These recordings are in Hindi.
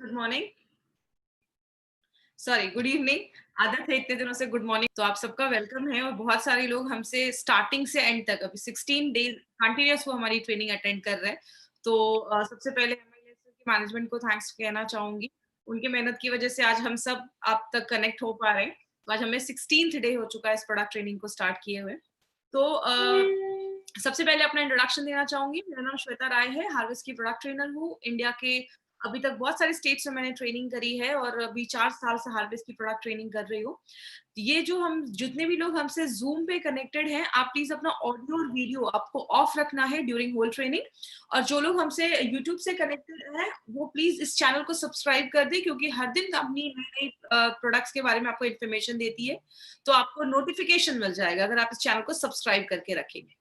Good morning, sorry good evening. आदत है इतने दिनों से गुड मॉर्निंग, तो आप सबका वेलकम है। और बहुत सारे लोग हमसे स्टार्टिंग से एंड तक अभी 16 डेज कंटिन्यूअस वो हमारी ट्रेनिंग अटेंड कर रहे हैं। तो सबसे पहले एमआईएस की मैनेजमेंट को थैंक्स कहना चाहूंगी। उनकी मेहनत की वजह से आज हम सब आप तक कनेक्ट हो पा रहे हैं। तो आज हमें 16th डे हो चुका है इस प्रोडक्ट ट्रेनिंग को स्टार्ट किए हुए। तो सबसे पहले अपना इंट्रोडक्शन देना चाहूंगी। मेरा नाम श्वेता राय है, हार्वेस्ट की प्रोडक्ट ट्रेनर हूँ। इंडिया के अभी तक बहुत सारे स्टेट्स में मैंने ट्रेनिंग करी है और अभी 4 साल से हार्वेस्ट की प्रोडक्ट ट्रेनिंग कर रही हूँ। ये जो हम जितने भी लोग हमसे ज़ूम पे कनेक्टेड हैं, आप प्लीज़ अपना ऑडियो और वीडियो आपको ऑफ रखना है ड्यूरिंग होल ट्रेनिंग। और जो लोग हमसे यूट्यूब से कनेक्टेड हैं, वो प्लीज़ इस चैनल को सब्सक्राइब कर दें, क्योंकि हर दिन कंपनी नई-नई प्रोडक्ट्स के बारे में आपको इन्फॉर्मेशन देती है। तो आपको नोटिफ़िकेशन मिल जाएगा अगर आप इस चैनल को सब्सक्राइब करके रखेंगे।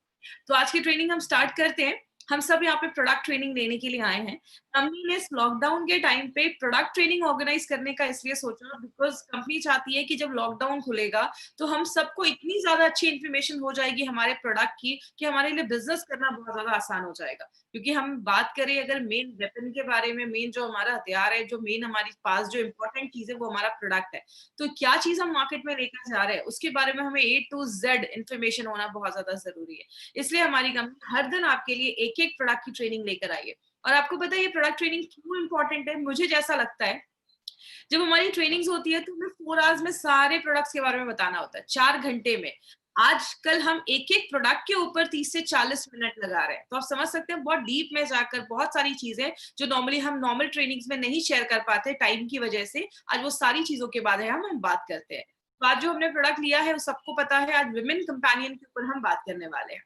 तो आज की ट्रेनिंग हम स्टार्ट करते हैं। हम सब यहाँ पे प्रोडक्ट ट्रेनिंग लेने के लिए आए हैं। कंपनी ने इस लॉकडाउन के टाइम पे प्रोडक्ट ट्रेनिंग ऑर्गेनाइज करने का इसलिए सोचा बिकॉज़ कंपनी चाहती है कि जब लॉकडाउन खुलेगा तो हम सबको इतनी ज़्यादा अच्छी इन्फॉर्मेशन हो जाएगी हमारे प्रोडक्ट की कि हमारे लिए बिज़नेस करना बहुत ज़्यादा आसान हो जाएगा। क्योंकि हम बात करें अगर मेन वेपन के बारे में, मेन जो हमारा हथियार है, जो मेन हमारे पास जो इम्पोर्टेंट चीज़ है वो हमारा प्रोडक्ट है। तो क्या चीज़ हम मार्केट में लेकर जा रहे हैं उसके बारे में हमें ए टू ज़ेड इन्फॉर्मेशन होना बहुत ज़्यादा ज़रूरी है। इसलिए हमारी कंपनी हर दिन आपके लिए एक-एक प्रोडक्ट की ट्रेनिंग लेकर आई है। और आपको पता है ये प्रोडक्ट ट्रेनिंग क्यों इम्पोर्टेंट है? मुझे जैसा लगता है, जब हमारी ट्रेनिंग्स होती है तो हमें 4 आवर्स में सारे प्रोडक्ट्स के बारे में बताना होता है, 4 घंटे में। आजकल हम एक-एक प्रोडक्ट के ऊपर 30 से 40 मिनट लगा रहे हैं। तो आप समझ सकते हैं बहुत डीप में जाकर बहुत सारी चीज़ें जो नॉर्मली हम नॉर्मल ट्रेनिंग्स में नहीं शेयर कर पाते टाइम की वजह से, आज वो सारी चीज़ों के बारे में हम बात करते हैं। तो आज जो हमने प्रोडक्ट लिया है वो सबको पता है, आज वुमेन कंपेनियन के ऊपर हम बात करने वाले हैं।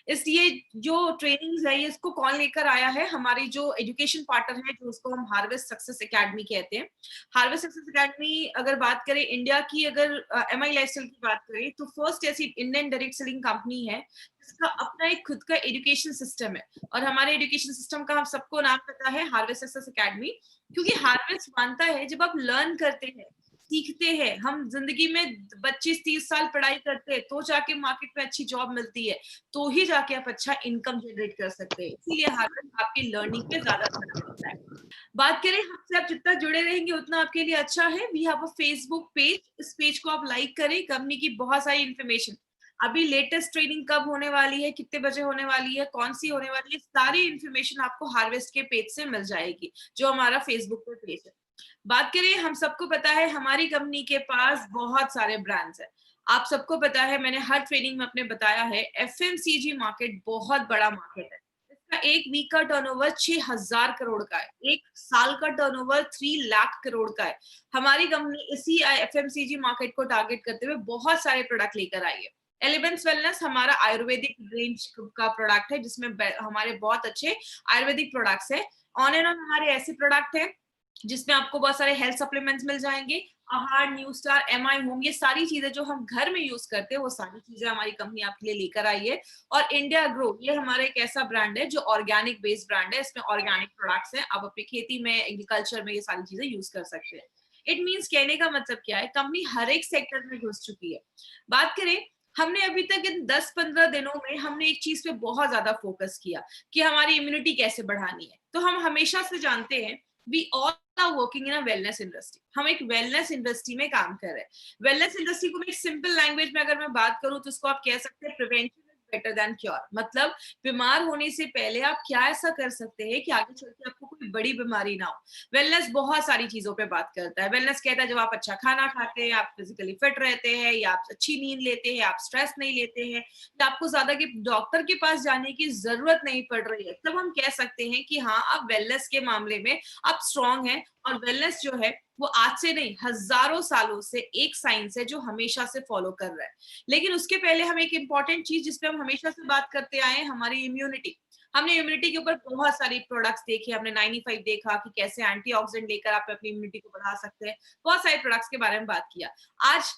इसलिए जो ट्रेनिंग्स है ये इसको कौन लेकर आया है, हमारी जो एजुकेशन पार्टनर है, जो उसको हम हार्वेस्ट सक्सेस एकेडमी कहते हैं। हार्वेस्ट सक्सेस एकेडमी अगर बात करें इंडिया की, अगर एमआई लाइफस्टाइल की बात करें तो फर्स्ट ऐसी इंडियन डायरेक्ट सेलिंग कंपनी है जिसका अपना एक खुद का एजुकेशन सिस्टम है। और हमारे एजुकेशन सिस्टम का हम सबको नाम पता है, हार्वेस्ट सक्सेस एकेडमी। क्योंकि हार्वेस्ट मानता है जब आप लर्न करते हैं, सीखते हैं, हम जिंदगी में 25-30 साल पढ़ाई करते हैं तो जाके मार्केट में अच्छी जॉब मिलती है, तो ही जाके आप अच्छा इनकम जनरेट कर सकते हैं। इसीलिए हार्वर्ड आपकी लर्निंग पे ज़्यादा ध्यान देता है। बात करें हमसे आप जितना जुड़े रहेंगे उतना आपके लिए अच्छा है। We have a Facebook page, इस पेज को आप लाइक करें। कंपनी की बहुत सारी इन्फॉर्मेशन, अभी लेटेस्ट ट्रेनिंग कब होने वाली है, कितने बजे होने वाली है, कौन सी होने वाली है, सारी इन्फॉर्मेशन आपको हार्वेस्ट के पेज से मिल जाएगी, जो हमारा फेसबुक पे पेज है। बात करें, हम सबको पता है हमारी कंपनी के पास बहुत सारे ब्रांड्स हैं। आप सबको पता है, मैंने हर ट्रेनिंग में अपने बताया है, एफएमसीजी मार्केट बहुत बड़ा मार्केट है। इसका एक वीक का टर्नओवर 6000 करोड़ का है, एक साल का टर्नओवर 3 लाख करोड़ का है। हमारी कंपनी इसी एफएमसीजी मार्केट को टारगेट करते हुए बहुत सारे प्रोडक्ट लेकर आई है। एलिमेंट्स वेलनेस हमारा आयुर्वेदिक रेंज का प्रोडक्ट है, जिसमें हमारे बहुत अच्छे आयुर्वेदिक प्रोडक्ट्स है। ऑन एंड ऑन हमारे ऐसे प्रोडक्ट है जिसमें आपको बहुत सारे हेल्थ सप्लीमेंट्स मिल जाएंगे। आहार, न्यू स्टार, एमआई होम, ये सारी चीजें जो हम घर में यूज करते हैं वो सारी चीजें हमारी कंपनी आपके लिए लेकर आई है। और इंडिया ग्रो, ये हमारा एक ऐसा ब्रांड है जो ऑर्गेनिक बेस्ड ब्रांड है। इसमें ऑर्गेनिक प्रोडक्ट्स हैं, आप अपनी खेती में, एग्रीकल्चर में ये सारी चीजें यूज कर सकते हैं। इट मीन्स कहने का मतलब क्या है, कंपनी हर एक सेक्टर में घुस चुकी है। बात करें, हमने अभी तक इन 10-15 दिनों में हमने एक चीज पे बहुत ज्यादा फोकस किया कि हमारी इम्यूनिटी कैसे बढ़ानी है। तो हम हमेशा से जानते हैं, we all are working in a wellness industry. हम एक वेलनेस इंडस्ट्री में काम कर रहे हैं। वेलनेस इंडस्ट्री को मैं एक सिंपल लैंग्वेज में अगर मैं बात करूं तो उसको आप कह सकते हैं prevention is better than cure. मतलब बीमार होने से पहले आप क्या ऐसा कर सकते हैं कि आगे चल के आपको कोई बड़ी बीमारी ना हो। वेलनेस बहुत सारी चीजों पे बात करता है। वेलनेस कहता है जब आप अच्छा खाना खाते हैं, आप फिजिकली फिट रहते हैं, या आप अच्छी नींद लेते हैं, आप स्ट्रेस नहीं लेते हैं, या आपको ज्यादा के डॉक्टर के पास जाने की जरूरत नहीं पड़ रही है, तब हम कह सकते हैं कि हाँ, आप वेलनेस के मामले में आप स्ट्रांग हैं। और वेलनेस जो है वो आज से नहीं, हजारों सालों से एक साइंस है जो हमेशा से फॉलो कर रहा है। लेकिन उसके पहले हम एक इंपॉर्टेंट चीज जिसपे हम हमेशा से बात करते आए हैं, हमारी इम्यूनिटी। हमने इम्यूनिटी के ऊपर बहुत सारी प्रोडक्ट्स देखे। हमने 95 देखा कि कैसे एंटीऑक्सीडेंट लेकर आप अपनी इम्यूनिटी को बढ़ा सकते हैं। बहुत सारे प्रोडक्ट्स के बारे में बात किया। आज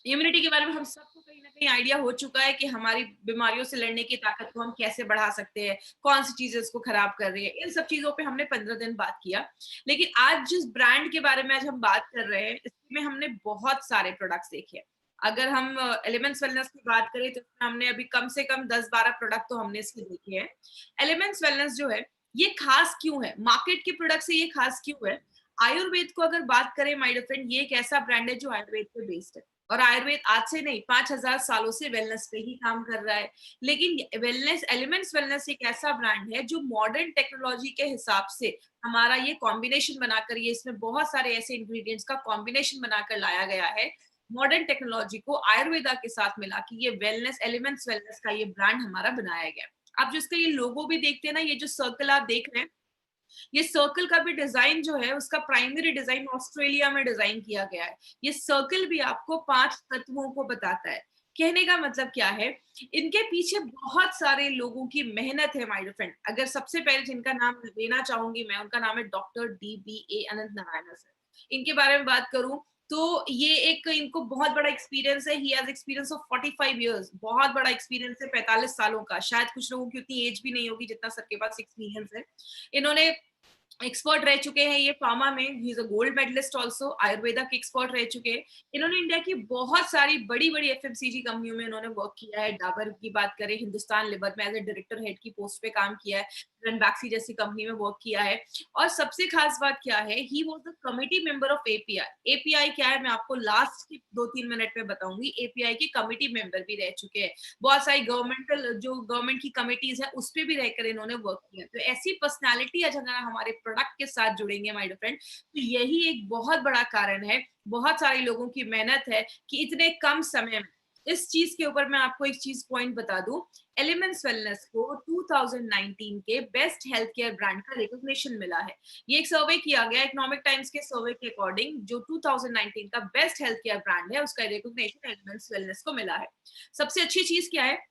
इम्यूनिटी के बारे में हम सबको कहीं ना कहीं आइडिया हो चुका है कि हमारी बीमारियों से लड़ने की ताकत को हम कैसे बढ़ा सकते हैं, कौन सी चीजें इसको खराब कर रही है। इन सब चीजों पे हमने 15 दिन बात किया। लेकिन आज जिस ब्रांड के बारे में आज हम बात कर रहे हैं, इसमें हमने बहुत सारे प्रोडक्ट्स देखे हैं। अगर हम एलिमेंट्स वेलनेस की बात करें तो इसमें हमने अभी कम से कम 10-12 प्रोडक्ट तो हमने इसके देखे हैं। एलिमेंट्स वेलनेस जो है, ये खास क्यों है, मार्केट के प्रोडक्ट से ये खास क्यों है? आयुर्वेद को अगर बात करें माय डियर फ्रेंड, ये एक ऐसा ब्रांड है जो आयुर्वेद पे बेस्ड है। और आयुर्वेद आज से नहीं 5000 सालों से वेलनेस पे ही काम कर रहा है। लेकिन वेलनेस एलिमेंट्स वेलनेस एक ऐसा ब्रांड है जो मॉडर्न टेक्नोलॉजी के हिसाब से हमारा ये कॉम्बिनेशन बनाकर, ये इसमें बहुत सारे ऐसे इंग्रेडिएंट्स का कॉम्बिनेशन बनाकर लाया गया है। मॉडर्न टेक्नोलॉजी को आयुर्वेदा के साथ मिला के ये वेलनेस एलिमेंट्स वेलनेस का ये ब्रांड हमारा बनाया गया है। आप जिसका ये लोगो भी देखते हैं ना, ये जो सर्कल आप देख रहे हैं, ये सर्कल का भी डिजाइन जो है उसका प्राइमरी डिजाइन ऑस्ट्रेलिया में डिजाइन किया गया है। ये सर्कल भी आपको 5 तत्वों को बताता है। कहने का मतलब क्या है, इनके पीछे बहुत सारे लोगों की मेहनत है माय डियर फ्रेंड। अगर सबसे पहले जिनका नाम लेना चाहूंगी मैं, उनका नाम है डॉक्टर DBA अनंत नारायण सर। इनके बारे में बात करूं तो ये एक इनको बहुत बड़ा एक्सपीरियंस है। He has experience of 45 years, बहुत बड़ा एक्सपीरियंस है 45 सालों का। शायद कुछ लोगों की उतनी एज भी नहीं होगी जितना सर के पास एक्सपीरियंस है। इन्होंने एक्सपर्ट रह चुके हैं ये फार्मा में। He is a gold medallist also, Ayurveda के एक्सपर्ट रह चुके हैं। इन्होंने इंडिया की बहुत सारी बड़ी-बड़ी एफएमसीजी कंपनियों में इन्होंने वर्क किया है। डाबर की बात करें, हिंदुस्तान लिवर में एज ए डायरेक्टर हेड की पोस्ट पे काम किया है। रनबैक्सी जैसी कंपनी में वर्क किया है। और सबसे खास बात क्या है, he was the committee member of API. API क्या है मैं आपको लास्ट के 2-3 मिनट में बताऊंगी। एपीआई के कमिटी मेंबर भी रह चुके हैं। बहुत सारी गवर्नमेंट की कमिटीज है उस पे भी रहकर इन्होंने वर्क किया। तो ऐसी पर्सनालिटी अगर हमारे प्रोडक्ट के साथ जुड़ेंगे माय डियर फ्रेंड, तो यही एक बहुत बड़ा कारण है, बहुत सारे लोगों की मेहनत है कि इतने कम समय में इस चीज के ऊपर मैं आपको एक चीज पॉइंट बता दूं। एलिमेंट्स वेलनेस को 2019 के बेस्ट हेल्थ केयर ब्रांड का रिकॉग्निशन मिला है। ये एक सर्वे किया गया इकोनॉमिक टाइम्स के सर्वे के अकॉर्डिंग, जो 2019 का बेस्ट हेल्थ केयर ब्रांड है उसका रिकॉग्निशन एलिमेंट्स वेलनेस को मिला है। सबसे अच्छी चीज क्या है,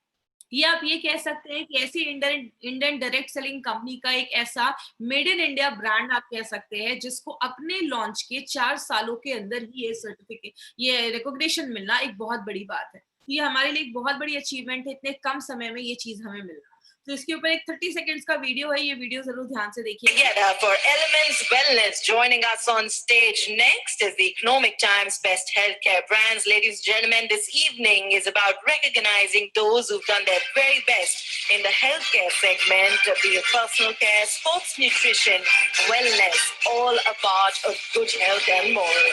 ये आप ये कह सकते हैं कि ऐसी Indian Indian direct selling company का एक ऐसा मेड इन इंडिया ब्रांड आप कह सकते हैं जिसको अपने लॉन्च के 4 सालों के अंदर ही ये सर्टिफिकेट, ये रिकॉग्निशन मिलना एक बहुत बड़ी बात है। ये हमारे लिए एक बहुत बड़ी अचीवमेंट है, इतने कम समय में ये चीज हमें मिलना। तो इसके ऊपर एक 30 सेकंड्स का वीडियो है, ये वीडियो जरूर ध्यान से देखिए। Together for Elements Wellness. Joining us on stage next is the Economic Times Best Healthcare Brands. Ladies and gentlemen, this evening is about recognizing those who've done their very best in the healthcare segment, be it personal care, sports nutrition, wellness, all a part of good health and more.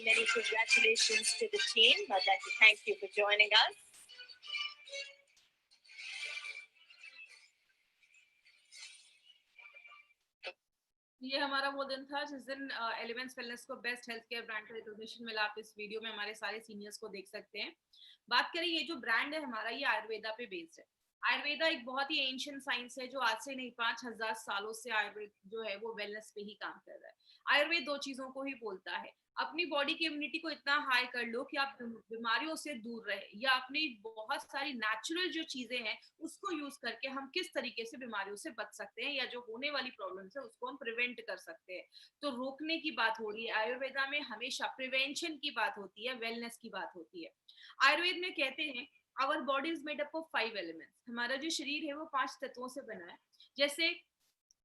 Many congratulations to the team. I'd like to thank you for joining us. ये हमारा वो दिन था जिस दिन एलिमेंट्स वेलनेस को बेस्ट हेल्थ केयर ब्रांड का रिकॉग्निशन मिला। आप इस वीडियो में हमारे सारे सीनियर्स को देख सकते हैं। बात करें, ये जो ब्रांड है हमारा, ये आयुर्वेदा पे बेस्ड है। आयुर्वेदा एक बहुत ही एंशियंट साइंस है जो आज से नहीं 5000 सालों से आयुर्वेद जो है वो वेलनेस पे ही काम कर रहा है। आयुर्वेद दो चीजों को ही बोलता है, अपनी बॉडी की इम्यूनिटी को इतना हाई कर लो कि आप बीमारियों से दूर रहे, या अपनी बहुत सारी नेचुरल जो चीजें हैं उसको यूज करके हम किस तरीके से बीमारियों से बच सकते हैं, या जो होने वाली प्रॉब्लम्स है उसको हम प्रिवेंट कर सकते हैं। तो रोकने की बात हो रही है आयुर्वेदा में, हमेशा प्रिवेंशन की बात होती है, वेलनेस की बात होती है। आयुर्वेद में कहते हैं our body is made up of 5 elements. हमारा जो शरीर है वो 5 तत्वों से बना है। जैसे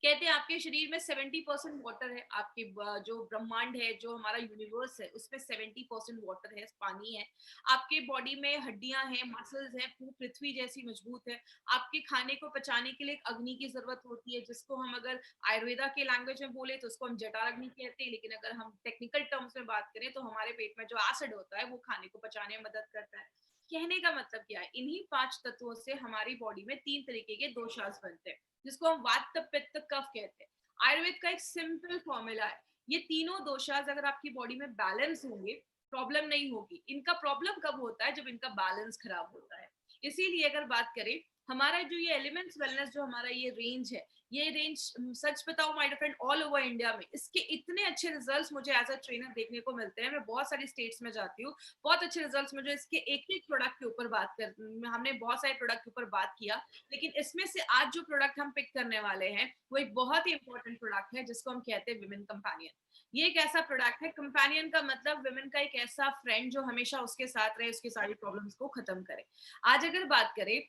कहते हैं आपके शरीर में 70% वाटर है। आपके जो ब्रह्मांड है, जो हमारा यूनिवर्स है, उसमें 70% वाटर है, पानी है। आपके बॉडी में हड्डियां हैं, मसल्स हैं, पृथ्वी जैसी मजबूत है। आपके खाने को पचाने के लिए एक अग्नि की जरूरत होती है, जिसको हम अगर आयुर्वेदा के लैंग्वेज में बोले तो उसको हम जठार अग्नि कहते हैं। लेकिन अगर हम टेक्निकल टर्म्स में बात करें तो हमारे पेट में जो एसिड होता है वो खाने को पचाने में मदद करता है। कहने का मतलब क्या है, इन्हीं 5 तत्वों से हमारी बॉडी में 3 तरीके के दोषास बनते हैं, जिसको हम वात पित्त कफ कहते हैं। आयुर्वेद का एक सिंपल फॉर्मूला है, ये तीनों दोषास अगर आपकी बॉडी में बैलेंस होंगे, प्रॉब्लम नहीं होगी। इनका प्रॉब्लम कब होता है, जब इनका बैलेंस खराब होता है। इसीलिए अगर बात करें, हमारा जो ये एलिमेंट्स वेलनेस जो हमारा ये रेंज है, ये रेंज सच बताऊं my friend all over India में इसके इतने अच्छे रिजल्ट्स मुझे एज अ ट्रेनर देखने को मिलते हैं। मैं बहुत सारी स्टेट्स में जाती हूँ, बहुत अच्छे रिजल्ट्स मुझे इसके एक एक प्रोडक्ट के ऊपर बात कर, हमने बहुत सारे प्रोडक्ट के ऊपर बात किया, लेकिन इसमें से आज जो प्रोडक्ट हम पिक करने वाले हैं वो एक बहुत ही इंपॉर्टेंट प्रोडक्ट है जिसको हम कहते हैं विमेन कंपेनियन। ये एक ऐसा प्रोडक्ट है, कंपेनियन का मतलब विमेन का एक ऐसा फ्रेंड जो हमेशा उसके साथ रहे, उसकी सारी प्रॉब्लम्स को खत्म करे। आज अगर बात करें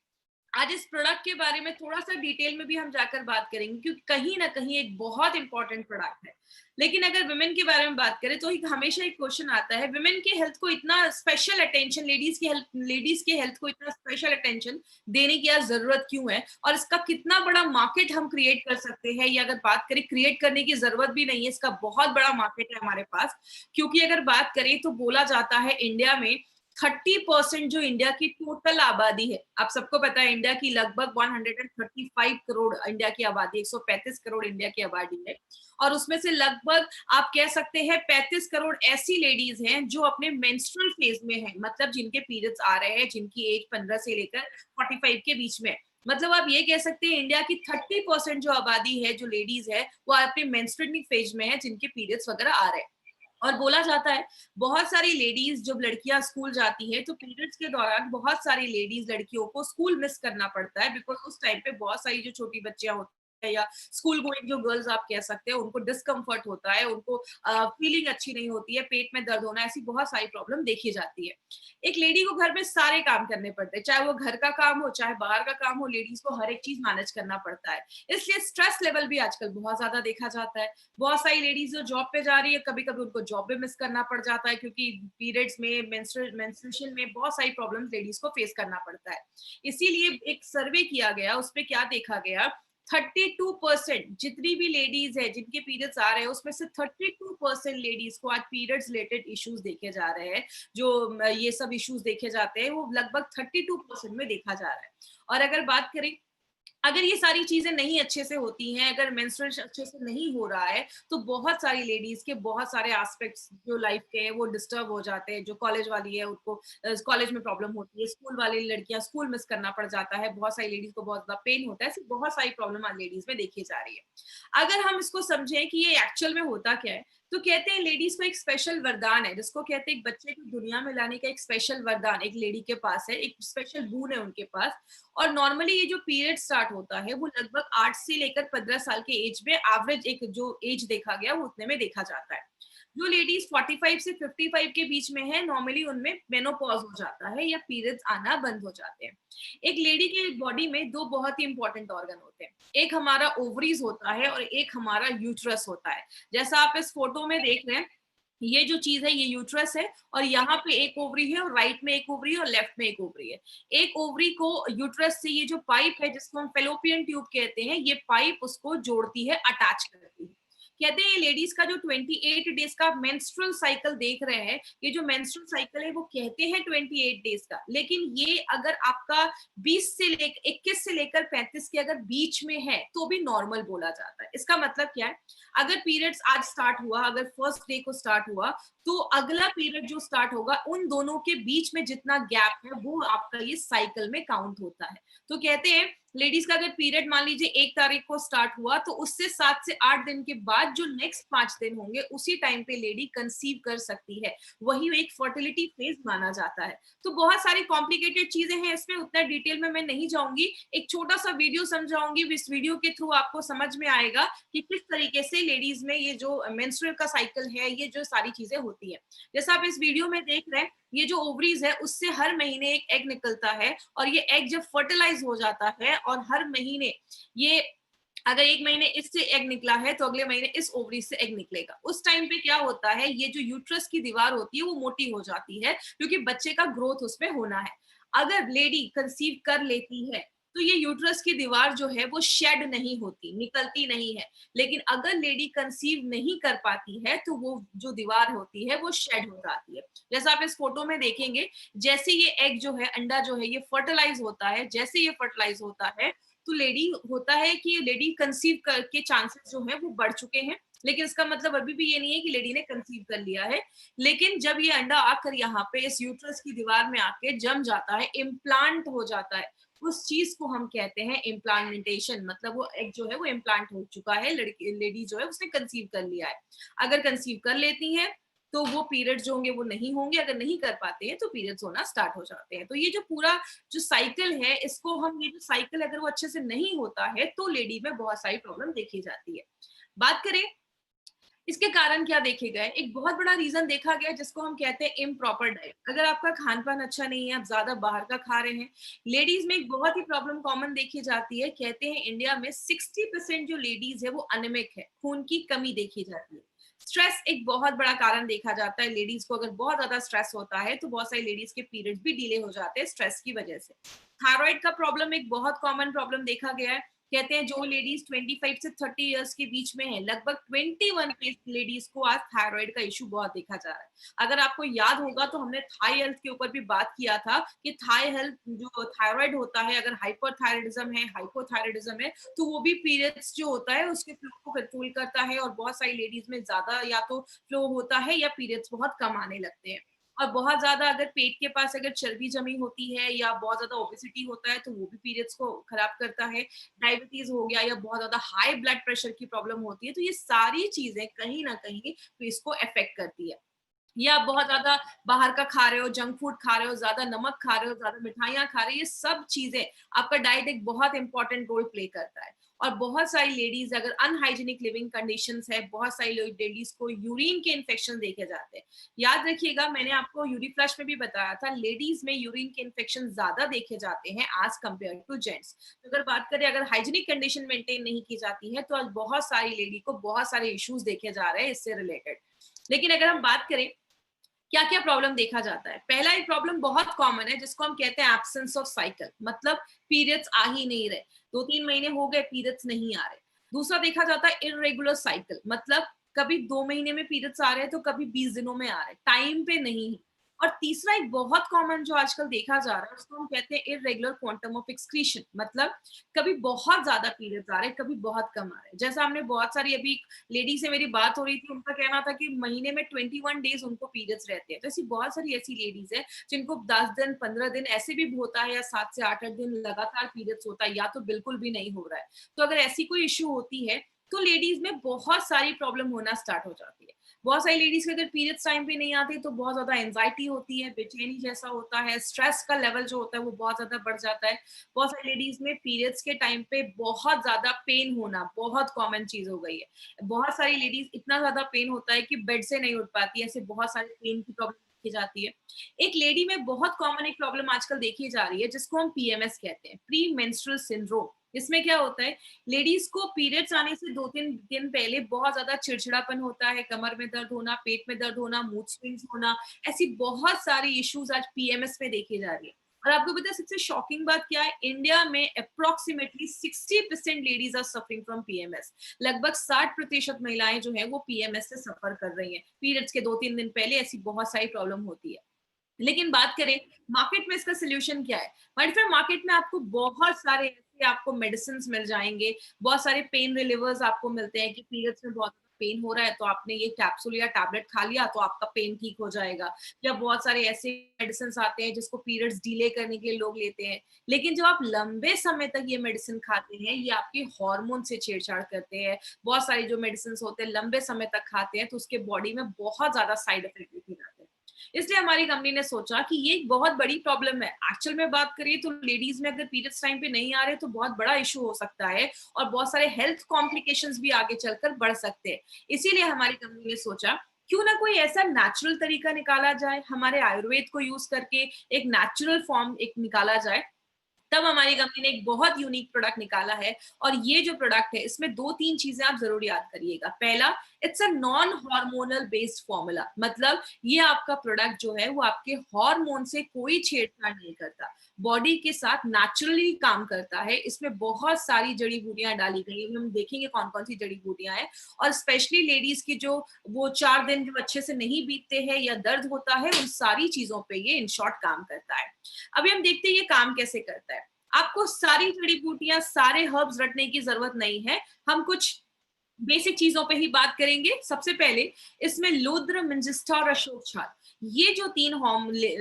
आज इस प्रोडक्ट के बारे में थोड़ा सा डिटेल में भी हम जाकर बात करेंगे, क्योंकि कहीं ना कहीं एक बहुत इंपॉर्टेंट प्रोडक्ट है। लेकिन अगर वुमेन के बारे में बात करें तो एक हमेशा एक क्वेश्चन आता है, वुमेन की हेल्थ को इतना स्पेशल अटेंशन, लेडीज की हेल्थ को इतना स्पेशल अटेंशन देने की आज जरूरत क्यों है, और इसका कितना बड़ा मार्केट हम क्रिएट कर सकते हैं। या अगर बात करें, क्रिएट करने की जरूरत भी नहीं है, इसका बहुत बड़ा मार्केट है हमारे पास। क्योंकि अगर बात करें तो बोला जाता है इंडिया में 30% जो इंडिया की टोटल आबादी है, आप सबको पता है इंडिया की लगभग 135 करोड़ इंडिया की आबादी, 135 करोड़ इंडिया की आबादी है। और उसमें से लगभग आप कह सकते हैं 35 करोड़ ऐसी लेडीज हैं जो अपने मेंस्ट्रुअल फेज में हैं, मतलब जिनके पीरियड्स आ रहे हैं, जिनकी एज 15 से लेकर 45 के बीच में है। मतलब आप ये कह सकते हैं इंडिया की 30% जो आबादी है, जो लेडीज है, वो अपने मेंस्ट्रुअल फेज में है, जिनके पीरियड्स वगैरह आ रहे हैं। और बोला जाता है बहुत सारी लेडीज, जब लड़कियां स्कूल जाती है तो पीरियड्स के दौरान बहुत सारी लेडीज लड़कियों को स्कूल मिस करना पड़ता है, बिकॉज उस टाइम पे बहुत सारी जो छोटी बच्चियां होती है या स्कूल गोइंग जो गर्ल्स आप कह सकते हैं, उनको डिस्कम्फर्ट होता है, उनको फीलिंग अच्छी नहीं होती है, पेट में दर्द होना, ऐसी बहुत सारी प्रॉब्लम देखी जाती है। एक लेडी को घर में सारे काम करने पड़ते हैं, चाहे वो घर का काम हो चाहे बाहर का काम हो, लेडीज को हर एक चीज मैनेज करना पड़ता है। इसलिए स्ट्रेस लेवल भी आजकल बहुत ज्यादा देखा जाता है। बहुत सारी लेडीज जो जॉब पे जा रही है, कभी कभी उनको जॉब भी मिस करना पड़ जाता है, क्योंकि पीरियड्स में, मेंस्ट्रुएशन में बहुत सारी प्रॉब्लम्स लेडीज को फेस करना पड़ता है। इसीलिए एक सर्वे किया गया, उसमें क्या देखा गया, 32% जितनी भी लेडीज है जिनके पीरियड्स आ रहे हैं, उसमें से 32% लेडीज को आज पीरियड्स रिलेटेड इश्यूज देखे जा रहे हैं। जो ये सब इश्यूज देखे जाते हैं, वो लगभग 32% में देखा जा रहा है। और अगर बात करें, अगर ये सारी चीजें नहीं अच्छे से होती हैं, अगर मेंस्ट्रुएशन अच्छे से नहीं हो रहा है, तो बहुत सारी लेडीज के बहुत सारे एस्पेक्ट्स जो लाइफ के हैं वो डिस्टर्ब हो जाते हैं। जो कॉलेज वाली है उनको कॉलेज में प्रॉब्लम होती है, स्कूल वाली लड़कियां स्कूल मिस करना पड़ जाता है, बहुत सारी लेडीज को बहुत ज्यादा पेन होता है, ऐसी बहुत सारी प्रॉब्लम आज लेडीज में देखी जा रही है। अगर हम इसको समझें कि ये एक्चुअल में होता क्या है, तो कहते हैं लेडीज को एक स्पेशल वरदान है, जिसको कहते हैं एक बच्चे को दुनिया में लाने का एक स्पेशल वरदान एक लेडी के पास है, एक स्पेशल बून है उनके पास। और नॉर्मली ये जो पीरियड स्टार्ट होता है वो लगभग 8 से लेकर 15 साल के एज में, एवरेज एक जो एज देखा गया वो उतने में देखा जाता है। जो लेडीज 45 से 55 के बीच में है, नॉर्मली उनमें मेनोपॉज हो जाता है या पीरियड्स आना बंद हो जाते हैं। एक लेडी के बॉडी में दो बहुत ही इंपॉर्टेंट ऑर्गन होते हैं, एक हमारा ओवरीज होता है और एक हमारा यूट्रस होता है। जैसा आप इस फोटो में देख रहे हैं, ये जो चीज है ये यूट्रस है, और यहाँ पे एक ओवरी है, और राइट में एक ओवरी है, और लेफ्ट में एक ओवरी है। एक ओवरी को यूट्रस से ये जो पाइप है, जिसको हम फेलोपियन ट्यूब कहते हैं, ये पाइप उसको जोड़ती है, अटैच करती है। कहते हैं ये लेडीज का जो 28 डेज का मेंस्ट्रुअल साइकिल देख रहे हैं, ये जो मेंस्ट्रुअल साइकिल है वो कहते हैं 28 डेज का, लेकिन ये अगर आपका 20 से लेकर 21 से लेकर 35 के अगर बीच में है तो भी नॉर्मल बोला जाता है। इसका मतलब क्या है, अगर पीरियड्स आज स्टार्ट हुआ, अगर फर्स्ट डे को स्टार्ट हुआ, तो अगला पीरियड जो स्टार्ट होगा उन दोनों के बीच में जितना गैप है वो आपका ये साइकिल में काउंट होता है। तो कहते हैं लेडीज का अगर पीरियड मान लीजिए 1 तारीख को स्टार्ट हुआ, तो उससे 7 से 8 दिन के बाद जो नेक्स्ट 5 दिन होंगे, उसी टाइम पे लेडी कंसीव कर सकती है। वही एक फर्टिलिटी फेज माना जाता है। तो बहुत सारी कॉम्प्लिकेटेड चीजें हैं इसमें, उतना डिटेल में मैं नहीं जाऊंगी, एक छोटा सा वीडियो समझाऊंगी, इस वीडियो के थ्रू आपको समझ में आएगा कि किस तरीके से लेडीज में ये जो मेंस्ट्रुअल का साइकिल है, ये जो सारी चीजें होती है। जैसा आप इस वीडियो में देख रहे हैं, ये जो ओवरीज है उससे हर महीने एक एग निकलता है, और ये एग जब फर्टिलाइज हो जाता है, और हर महीने ये, अगर एक महीने इससे एग निकला है तो अगले महीने इस ओवरी से एग निकलेगा। उस टाइम पे क्या होता है, ये जो यूट्रस की दीवार होती है वो मोटी हो जाती है, क्योंकि बच्चे का ग्रोथ उसमें होना है। अगर लेडी कंसीव कर लेती है तो ये यूट्रस की दीवार जो है वो शेड नहीं होती, निकलती नहीं है। लेकिन अगर लेडी कंसीव नहीं कर पाती है तो वो जो दीवार होती है वो शेड हो जाती है। जैसा आप इस फोटो में देखेंगे, जैसे ये एग जो है, अंडा जो है, ये फर्टिलाइज होता है, जैसे ये फर्टिलाइज होता है तो लेडी होता है कि लेडी कंसीव के चांसेस जो है वो बढ़ चुके हैं। लेकिन इसका मतलब अभी भी ये नहीं है कि लेडी ने कंसीव कर लिया है। लेकिन जब ये अंडा आकर यहाँ पे इस यूट्रस की दीवार में आके जम जाता है, इम्प्लांट हो जाता है, उस चीज को हम कहते हैं इम्प्लांटेशन। मतलब वो एग जो है वो इम्प्लांट हो चुका है, लड़की लेडी जो है उसने कंसीव कर लिया है। अगर कंसीव कर लेती है तो वो पीरियड्स जो होंगे वो नहीं होंगे, अगर नहीं कर पाते हैं तो पीरियड्स होना स्टार्ट हो जाते हैं। तो ये जो पूरा जो साइकिल है, इसको हम, ये जो साइकिल अगर वो अच्छे से नहीं होता है तो लेडी में बहुत सारी प्रॉब्लम देखी जाती है। बात करें इसके कारण क्या देखे गए, एक बहुत बड़ा रीजन देखा गया जिसको हम कहते हैं इम्प्रॉपर डाइट। अगर आपका खान पान अच्छा नहीं है, आप ज्यादा बाहर का खा रहे हैं। लेडीज में एक बहुत ही प्रॉब्लम कॉमन देखी जाती है, कहते हैं इंडिया में 60% जो लेडीज है वो अनिमिक है, खून की कमी देखी जाती है। स्ट्रेस एक बहुत बड़ा कारण देखा जाता है। लेडीज को अगर बहुत ज्यादा स्ट्रेस होता है तो बहुत सारी लेडीज के पीरियड्स भी डिले हो जाते हैं स्ट्रेस की वजह से। थायराइड का प्रॉब्लम एक बहुत कॉमन प्रॉब्लम देखा गया है। कहते हैं जो लेडीज 25 से 30 इयर्स के बीच में है, लगभग 21 लेडीज को आज थायराइड का इशू बहुत देखा जा रहा है। अगर आपको याद होगा तो हमने थाई हेल्थ के ऊपर भी बात किया था कि थाई हेल्थ जो थायराइड होता है, अगर हाइपरथायराइडिज्म है, हाइपोथायराइडिज्म है, तो वो भी पीरियड्स जो होता है उसके फ्लो को कंट्रोल करता है। और बहुत सारी लेडीज में ज्यादा या तो फ्लो होता है या पीरियड्स बहुत कम आने लगते हैं। और बहुत ज्यादा अगर पेट के पास अगर चर्बी जमी होती है या बहुत ज्यादा ओबेसिटी होता है तो वो भी पीरियड्स को खराब करता है। डायबिटीज हो गया या बहुत ज्यादा हाई ब्लड प्रेशर की प्रॉब्लम होती है, तो ये सारी चीजें कहीं ना कहीं इसको अफेक्ट करती है। या आप बहुत ज्यादा बाहर का खा रहे हो, जंक फूड खा रहे हो, ज्यादा नमक खा रहे हो, ज्यादा मिठाइयाँ खा रहे हो, ये सब चीजें, आपका डाइट एक बहुत इंपॉर्टेंट रोल प्ले करता है। और बहुत सारी लेडीज अगर अनहाइजीनिक लिविंग कंडीशंस है, बहुत सारी लेडीज को यूरिन के इन्फेक्शन देखे जाते हैं। याद रखिएगा, मैंने आपको यूरी फ्लश में भी बताया था, लेडीज में यूरिन के इन्फेक्शन ज्यादा देखे जाते हैं एज कम्पेयर टू जेंट्स। तो अगर बात करें, अगर हाइजीनिक कंडीशन मेंटेन नहीं की जाती है तो आज बहुत सारी लेडी को बहुत सारे इश्यूज देखे जा रहे हैं इससे रिलेटेड। लेकिन अगर हम बात करें क्या क्या प्रॉब्लम देखा जाता है, पहला एक प्रॉब्लम बहुत कॉमन है जिसको हम कहते हैं एब्सेंस ऑफ साइकिल, मतलब पीरियड्स आ ही नहीं रहे, 2-3 महीने हो गए पीरियड्स नहीं आ रहे। दूसरा देखा जाता है इरेगुलर साइकिल, मतलब कभी 2 महीने में पीरियड्स आ रहे हैं तो कभी 20 दिनों में आ रहे हैं, टाइम पे नहीं। और तीसरा एक बहुत कॉमन जो आजकल देखा जा रहा है उसको हम कहते हैं इरेगुलर क्वांटम ऑफ एक्सक्रीशन, मतलब कभी बहुत ज्यादा पीरियड्स आ रहे हैं, कभी बहुत कम आ रहे हैं। जैसा हमने बहुत सारी अभी लेडी से मेरी बात हो रही थी, उनका कहना था कि महीने में 21 डेज उनको पीरियड्स रहते हैं। तो ऐसी बहुत सारी ऐसी लेडीज है जिनको 10 दिन 15 दिन ऐसे भी होता है, या 7 से 8 दिन लगातार पीरियड्स होता है, या तो बिल्कुल भी नहीं हो रहा है। तो अगर ऐसी कोई इश्यू होती है तो लेडीज में बहुत सारी प्रॉब्लम होना स्टार्ट हो जाती है। बहुत सारी लेडीज के अगर पीरियड्स टाइम पे नहीं आती तो बहुत ज्यादा एंजाइटी होती है, बेचैनी जैसा होता है, स्ट्रेस का लेवल जो होता है वो बहुत ज्यादा बढ़ जाता है। बहुत सारी लेडीज में पीरियड्स के टाइम पे बहुत ज्यादा पेन होना बहुत कॉमन चीज हो गई है। बहुत सारी लेडीज इतना ज्यादा पेन होता है कि बेड से नहीं उठ पाती है, ऐसे बहुत सारी पेन की प्रॉब्लम देखी जाती है। एक लेडी में बहुत कॉमन एक प्रॉब्लम आजकल देखी जा रही है जिसको हम पीएमएस कहते हैं, प्री मेंस्ट्रुअल सिंड्रोम। इसमें क्या होता है, लेडीज को पीरियड्स आने से 2-3 दिन पहले बहुत ज्यादा चिड़चिड़ापन होता है, कमर में दर्द होना, पेट में दर्द होना, मूड स्विंग्स होना, ऐसी बहुत सारी इश्यूज आज पीएमएस में देखी जा रही है। और आपको पता है सबसे शॉकिंग बात क्या है, इंडिया में approximately 60% ladies are suffering from PMS. लगभग 60% महिलाएं जो है वो पीएमएस से सफर कर रही हैं। पीरियड्स के 2-3 दिन पहले ऐसी बहुत सारी प्रॉब्लम होती है। लेकिन बात करें मार्केट में इसका सोल्यूशन क्या है, माय फ्रेंड, मार्केट में आपको बहुत सारे ऐसे आपको मेडिसिन मिल जाएंगे, बहुत सारे पेन रिलीवर्स आपको मिलते हैं कि पीरियड्स में बहुत पेन हो रहा है तो आपने ये कैप्सूल या टैबलेट खा लिया तो आपका पेन ठीक हो जाएगा। या बहुत सारे ऐसे मेडिसिन आते हैं जिसको पीरियड्स डिले करने के लिए लोग लेते हैं। लेकिन जब आप लंबे समय तक ये मेडिसिन खाते हैं, ये आपके हार्मोन से छेड़छाड़ करते हैं। बहुत सारे जो मेडिसिन होते हैं लंबे समय तक खाते हैं तो उसके बॉडी में बहुत ज्यादा साइड इफेक्ट देखे जाते हैं। इसलिए हमारी कंपनी ने सोचा कि ये एक बहुत बड़ी प्रॉब्लम है। एक्चुअल में बात करिए तो लेडीज में अगर पीरियड्स टाइम पे नहीं आ रहे तो बहुत बड़ा इशू हो सकता है और बहुत सारे हेल्थ कॉम्प्लिकेशंस भी आगे चलकर बढ़ सकते हैं। इसीलिए हमारी कंपनी ने सोचा क्यों ना कोई ऐसा नेचुरल तरीका निकाला जाए, हमारे आयुर्वेद को यूज करके एक नेचुरल फॉर्म एक निकाला जाए। तब हमारी कंपनी ने एक बहुत यूनिक प्रोडक्ट निकाला है। और ये जो प्रोडक्ट है इसमें 2-3 चीजें आप जरूर याद करिएगा। पहला, it's a non hormonal based formula, मतलब ये आपका प्रोडक्ट जो है वो आपके हार्मोन से कोई छेड़छाड़ नहीं करता, बॉडी के साथ नेचुरली काम करता है। इसमें बहुत सारी जड़ी बूटियां डाली गई हैं, हम देखेंगे कौन कौन सी जड़ी बूटियां हैं। और स्पेशली लेडीज की जो वो 4 दिन जो अच्छे से नहीं बीतते हैं या दर्द होता है, उन सारी चीजों पे ये इन शॉर्ट काम करता है। अभी हम देखते हैं ये काम कैसे करता है। आपको सारी जड़ी बूटियां, सारे हर्ब्स रटने की जरूरत नहीं है। हम कुछ बेसिक चीजों पे ही बात करेंगे। सबसे पहले इसमें लुद्र, मंजिस्टा और अशोक छाल, ये जो 3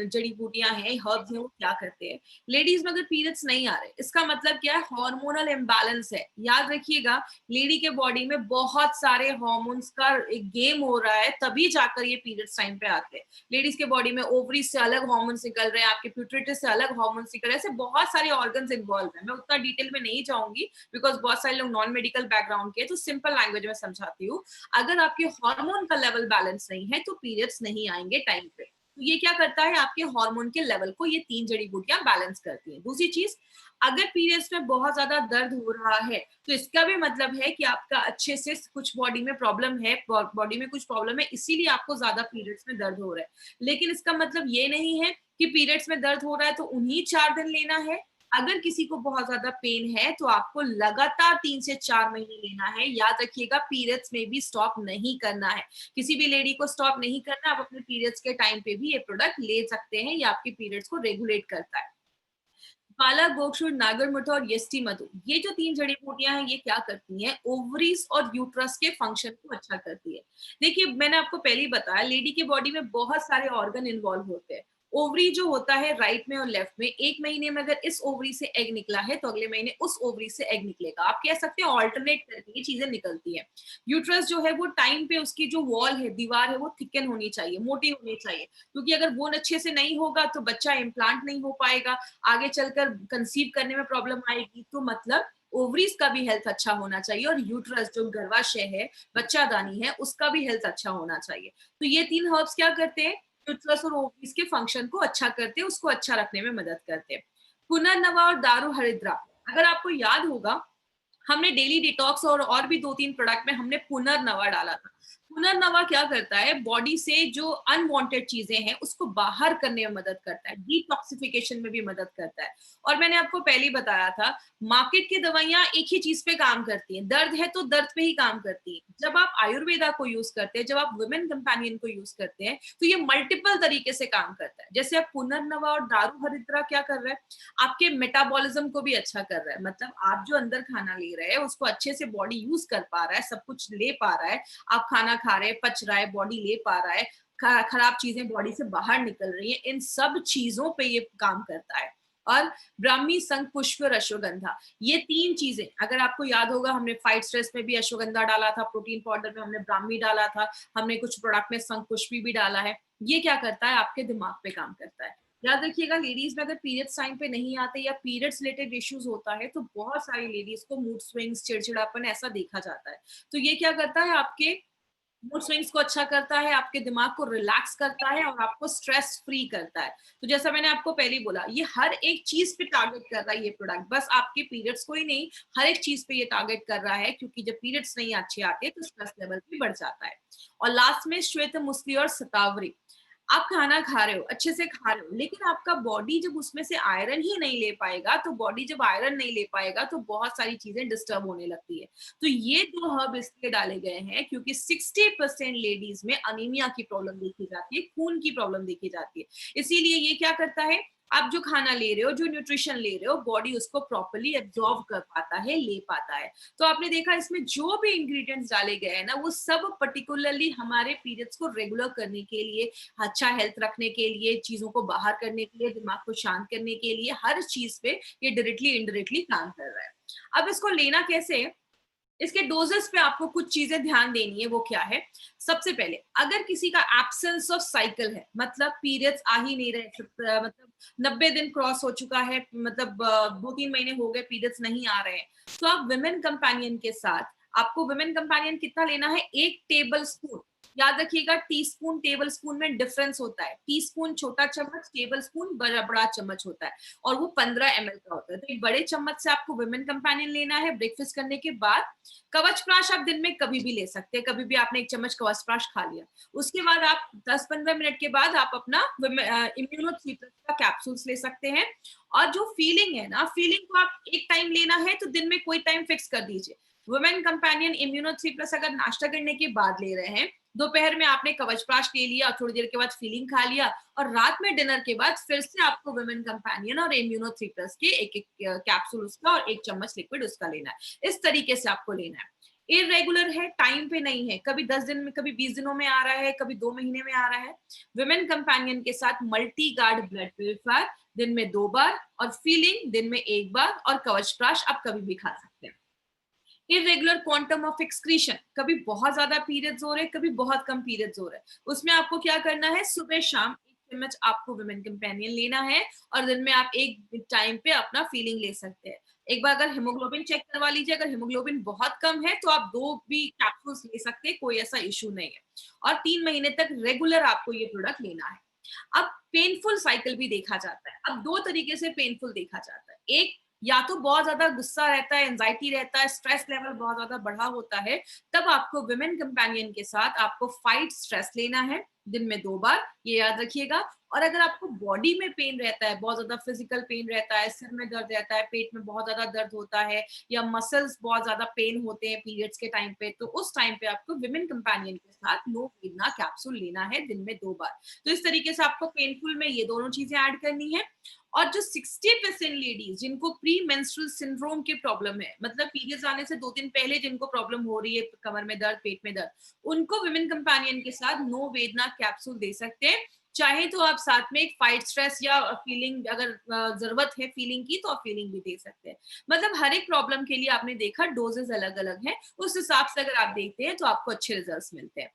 जड़ी बूटियां हैं, हर्ब्स हैं, वो क्या करते हैं। लेडीज में अगर पीरियड्स नहीं आ रहे, इसका मतलब क्या है, हार्मोनल इम्बैलेंस है। याद रखिएगा, लेडी के बॉडी में बहुत सारे हार्मोन्स का एक गेम हो रहा है, तभी जाकर ये पीरियड्स टाइम पे आते हैं। लेडीज के बॉडी में ओवरी से अलग हार्मोन्स निकल रहे हैं, आपके प्यूटरिटस से अलग हार्मोन्स निकल रहे हैं, ऐसे बहुत सारे ऑर्गन्स इन्वॉल्व हैं। मैं उतना डिटेल में नहीं जाऊंगी बिकॉज बहुत सारे लोग नॉन मेडिकल बैकग्राउंड के, तो सिंपल लैंग्वेज में समझाती हूँ, अगर आपके हार्मोन का लेवल बैलेंस नहीं है तो पीरियड्स नहीं आएंगे टाइम पे। तो ये क्या करता है, आपके हार्मोन के लेवल को ये 3 जड़ी बूटियां बैलेंस करती हैं। दूसरी चीज, अगर पीरियड्स में बहुत ज्यादा दर्द हो रहा है तो इसका भी मतलब है कि आपका अच्छे से कुछ बॉडी में प्रॉब्लम है, बॉडी में कुछ प्रॉब्लम है, इसीलिए आपको ज्यादा पीरियड्स में दर्द हो रहा है। लेकिन इसका मतलब ये नहीं है कि पीरियड्स में दर्द हो रहा है तो उन्हीं 4 दिन लेना है। अगर किसी को बहुत ज्यादा पेन है तो आपको लगातार 3 से 4 महीने लेना है। याद रखिएगा, पीरियड्स में भी स्टॉप नहीं करना है। किसी भी लेडी को स्टॉप नहीं करना। आप अपने पीरियड्स के टाइम पे भी ये प्रोडक्ट ले सकते हैं। ये आपके पीरियड्स को रेगुलेट करता है। पाला, गोक्षुर, नागरमुठ और यष्टि मधु, ये जो 3 जड़ी बूटियां हैं, ये क्या करती हैं, ओवरीज और यूट्रस के फंक्शन को अच्छा करती है। देखिए, मैंने आपको पहले ही बताया, लेडी की बॉडी में बहुत सारे ऑर्गन इन्वॉल्व होते हैं। ओवरी जो होता है राइट में और लेफ्ट में, एक महीने में अगर इस ओवरी से एग निकला है तो अगले महीने उस ओवरी से एग निकलेगा। आप कह सकते हैं ऑल्टरनेट करके ये चीजें निकलती है। यूट्रस जो है वो टाइम पे, उसकी जो वॉल है, दीवार है, वो थिकन होनी चाहिए, मोटी होनी चाहिए, क्योंकि अगर वो अच्छे से नहीं होगा तो बच्चा इम्प्लांट नहीं हो पाएगा, आगे चलकर कंसीव करने में प्रॉब्लम आएगी। तो मतलब ओवरीज का भी हेल्थ अच्छा होना चाहिए और यूट्रस जो गर्भाशय है, बच्चादानी है, उसका भी हेल्थ अच्छा होना चाहिए। तो ये 3 हर्ब्स क्या करते हैं, यूट्रस और ओवरीज के फंक्शन को अच्छा करते हैं, उसको अच्छा रखने में मदद करते हैं। पुनर्नवा और दारू हरिद्रा, अगर आपको याद होगा, हमने डेली डिटॉक्स और भी 2-3 प्रोडक्ट में हमने पुनर्नवा डाला था। पुनर्नवा क्या करता है, बॉडी से जो अनवांटेड चीजें हैं उसको बाहर करने में मदद करता है, डिटॉक्सिफिकेशन में भी मदद करता है। और मैंने आपको पहले ही बताया था, मार्केट की दवाइयां एक ही चीज पे काम करती हैं, दर्द है तो दर्द पे ही काम करती हैं। जब आप आयुर्वेदा को यूज करते हैं, जब आप वुमेन कंपेनियन को यूज करते हैं, तो ये मल्टीपल तरीके से काम करता है। जैसे आप पुनर्नवा और दारू हरिद्रा क्या कर रहा है, आपके मेटाबॉलिज्म को भी अच्छा कर रहा है। मतलब आप जो अंदर खाना ले रहे हैं उसको अच्छे से बॉडी यूज कर पा रहा है, सब कुछ ले पा रहा है, आप खाना खा रहे हैं, पच रहा है, बॉडी ले पा रहा है, खराब चीजें बॉडी से बाहर निकल रही हैं, इन सब चीजों पे ये काम करता है। और ब्राह्मी, शंख पुष्प और अश्वगंधा, ये 3 चीजें, अगर आपको याद होगा, हमने फाइट स्ट्रेस में भी अश्वगंधा डाला था, प्रोटीन पाउडर में हमने ब्राह्मी डाला था, हमने कुछ प्रोडक्ट में शंख पुष्प भी डाला है। ये क्या करता है, आपके दिमाग पे काम करता है। याद रखिएगा, लेडीज में अगर पीरियड्स टाइम पे नहीं आते या पीरियड्स रिलेटेड इश्यूज होता है तो बहुत सारी लेडीज को मूड स्विंग्स, चिड़चिड़ापन ऐसा देखा जाता है। तो ये क्या करता है, आपके मूड स्विंग्स को अच्छा करता है, आपके दिमाग को रिलैक्स करता है और आपको स्ट्रेस फ्री करता है। तो जैसा मैंने आपको पहले ही बोला, ये हर एक चीज पे टारगेट कर रहा है ये प्रोडक्ट, बस आपके पीरियड्स को ही नहीं, हर एक चीज पे ये टारगेट कर रहा है, क्योंकि जब पीरियड्स नहीं अच्छे आते तो स्ट्रेस लेवल भी बढ़ जाता है। और लास्ट में श्वेत मुस्ली और शतावरी, आप खाना खा रहे हो, अच्छे से खा रहे हो, लेकिन आपका बॉडी जब उसमें से आयरन ही नहीं ले पाएगा, तो बॉडी जब आयरन नहीं ले पाएगा तो बहुत सारी चीजें डिस्टर्ब होने लगती है। तो ये 2 हर्ब इसलिए डाले गए हैं क्योंकि 60% लेडीज में अनीमिया की प्रॉब्लम देखी जाती है, खून की प्रॉब्लम देखी जाती है। इसीलिए ये क्या करता है, आप जो खाना ले रहे हो, जो न्यूट्रिशन ले रहे हो, बॉडी उसको प्रॉपर्ली एब्जॉर्ब कर पाता है, ले पाता है। तो आपने देखा, इसमें जो भी इंग्रेडिएंट्स डाले गए हैं ना, वो सब पर्टिकुलरली हमारे पीरियड्स को रेगुलर करने के लिए, अच्छा हेल्थ रखने के लिए, चीजों को बाहर करने के लिए, दिमाग को शांत करने के लिए, हर चीज पे ये डायरेक्टली इनडायरेक्टली काम कर रहा है। अब इसको लेना कैसे है, इसके डोजेस पे आपको कुछ चीजें ध्यान देनी है। वो क्या है, सबसे पहले, अगर किसी का एब्सेंस ऑफ साइकिल है, मतलब पीरियड्स आ ही नहीं रहे, मतलब 90 दिन क्रॉस हो चुका है, मतलब 2-3 महीने हो गए पीरियड्स नहीं आ रहे हैं, तो आप वुमेन कंपेनियन के साथ, आपको वुमेन कंपेनियन कितना लेना है, 1 टेबल स्पून। याद रखिएगा, टीस्पून टेबल स्पून में डिफरेंस होता है। टीस्पून छोटा चम्मच, टेबल स्पून बड़ा बड़ा चम्मच होता है, और वो 15 ml का होता है। तो एक बड़े चम्मच से आपको वुमेन कंपेनियन लेना है ब्रेकफास्ट करने के बाद। कवचप्राश आप दिन में कभी भी ले सकते हैं, कभी भी आपने 1 चम्मच कवचप्राश खा लिया, उसके बाद आप 10-15 मिनट के बाद आप अपना इम्यूनो 3+ का कैप्सूल्स ले सकते हैं। और जो फीलिंग है ना, फीलिंग को आप एक टाइम लेना है तो दिन में कोई टाइम फिक्स कर दीजिए। वुमेन कंपेनियन इम्यूनो 3+ अगर नाश्ता करने के बाद ले रहे हैं, दोपहर में आपने कवचप्राश ले लिया, थोड़ी देर के बाद फीलिंग खा लिया, और रात में डिनर के बाद फिर से आपको वुमेन कंपेनियन और इम्यूनो 3+ के एक कैप्सूल उसका और 1 चम्मच लिक्विड उसका लेना है। इस तरीके से आपको लेना है। इरेगुलर है, टाइम पे नहीं है, कभी 10 दिन में, कभी 20 दिनों में आ रहा है, कभी 2 महीने में आ रहा है। वुमेन कंपेनियन के साथ मल्टी गार्ड ब्लड प्यूरिफायर दिन में 2 बार, और फीलिंग दिन में 1 बार, और कवचप्राश आप कभी भी खा सकते हैं। इरेगुलर क्वांटम ऑफ एक्सक्रीशन, कभी बहुत ज्यादा पीरियड्स हो रहे हैं, कभी बहुत कम पीरियड्स हो रहे हैं, उसमें आपको क्या करना है, सुबह शाम 1 चम्मच आपको वुमेन कंपेनियन लेना है, और दिन में आप एक टाइम पे अपना फीलिंग ले सकते हैं। एक बार अगर हीमोग्लोबिन चेक करवा लीजिए, अगर हीमोग्लोबिन बहुत कम है तो आप 2 भी कैप्सूल्स ले सकते हैं, कोई ऐसा इश्यू नहीं है। और 3 महीने तक रेगुलर आपको ये प्रोडक्ट लेना है। अब पेनफुल साइकिल भी देखा जाता है। अब 2 तरीके से पेनफुल देखा जाता है। एक, या तो बहुत ज़्यादा गुस्सा रहता है, एंग्ज़ायटी रहता है, स्ट्रेस लेवल बहुत ज़्यादा बढ़ा होता है, तब आपको वुमेन कंपेनियन के साथ आपको फाइट स्ट्रेस लेना है, दिन में 2 बार, ये याद रखिएगा। और अगर आपको बॉडी में पेन रहता है, बहुत ज़्यादा फिज़िकल पेन रहता है, सिर में दर्द रहता है, पेट में बहुत ज़्यादा दर्द होता है या मसल्स बहुत ज़्यादा पेन होते हैं पीरियड्स के टाइम पे, तो उस टाइम पे आपको वुमेन कंपेनियन के साथ नोवेना कैप्सूल लेना है दिन में 2 बार। तो इस तरीके से आपको पेनफुल में ये दोनों चीजें ऐड करनी है। और जो 60% लेडीज जिनको प्री मेंस्ट्रुअल सिंड्रोम की प्रॉब्लम है, मतलब पीरियड्स आने से 2 दिन पहले जिनको प्रॉब्लम हो रही है, कमर में दर्द, पेट में दर्द, उनको विमेन कंपेनियन के साथ नो वेदना कैप्सूल दे सकते हैं। चाहे तो आप साथ में एक फाइट स्ट्रेस या फीलिंग, अगर जरूरत है फीलिंग की, तो आप फीलिंग भी दे सकते हैं। मतलब हर एक प्रॉब्लम के लिए आपने देखा डोजेस अलग अलग है, उस हिसाब से अगर आप देखते हैं तो आपको अच्छे रिजल्ट्स मिलते हैं।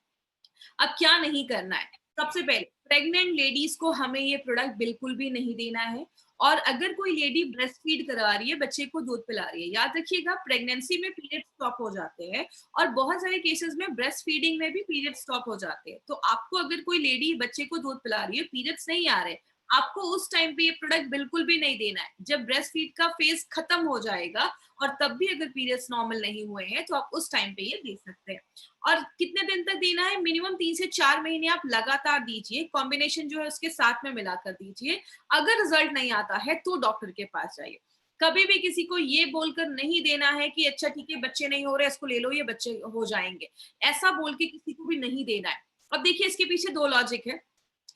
अब क्या नहीं करना है? सबसे पहले प्रेग्नेंट लेडीज को हमें ये प्रोडक्ट बिल्कुल भी नहीं देना है। और अगर कोई लेडी ब्रेस्ट फीड करवा रही है, बच्चे को दूध पिला रही है, याद रखिएगा प्रेगनेंसी में पीरियड स्टॉप हो जाते हैं और बहुत सारे केसेस में ब्रेस्ट फीडिंग में भी पीरियड स्टॉप हो जाते हैं। तो आपको अगर कोई लेडी बच्चे को दूध पिला रही है, पीरियड्स नहीं आ रहे, आपको उस टाइम पे ये प्रोडक्ट बिल्कुल भी नहीं देना है। जब ब्रेस्ट फीड का फेज खत्म हो जाएगा और तब भी अगर पीरियड्स नॉर्मल नहीं हुए हैं, तो आप उस टाइम पे ये दे सकते हैं। और कितने दिन तक देना है? मिनिमम 3 से 4 महीने आप लगातार दीजिए, कॉम्बिनेशन जो है उसके साथ में मिलाकर दीजिए। अगर रिजल्ट नहीं आता है तो डॉक्टर के पास जाइए। कभी भी किसी को ये बोलकर नहीं देना है कि अच्छा ठीक है बच्चे नहीं हो रहे, इसको ले लो, ये बच्चे हो जाएंगे। ऐसा बोल के किसी को भी नहीं देना है। अब देखिए इसके पीछे 2 लॉजिक है।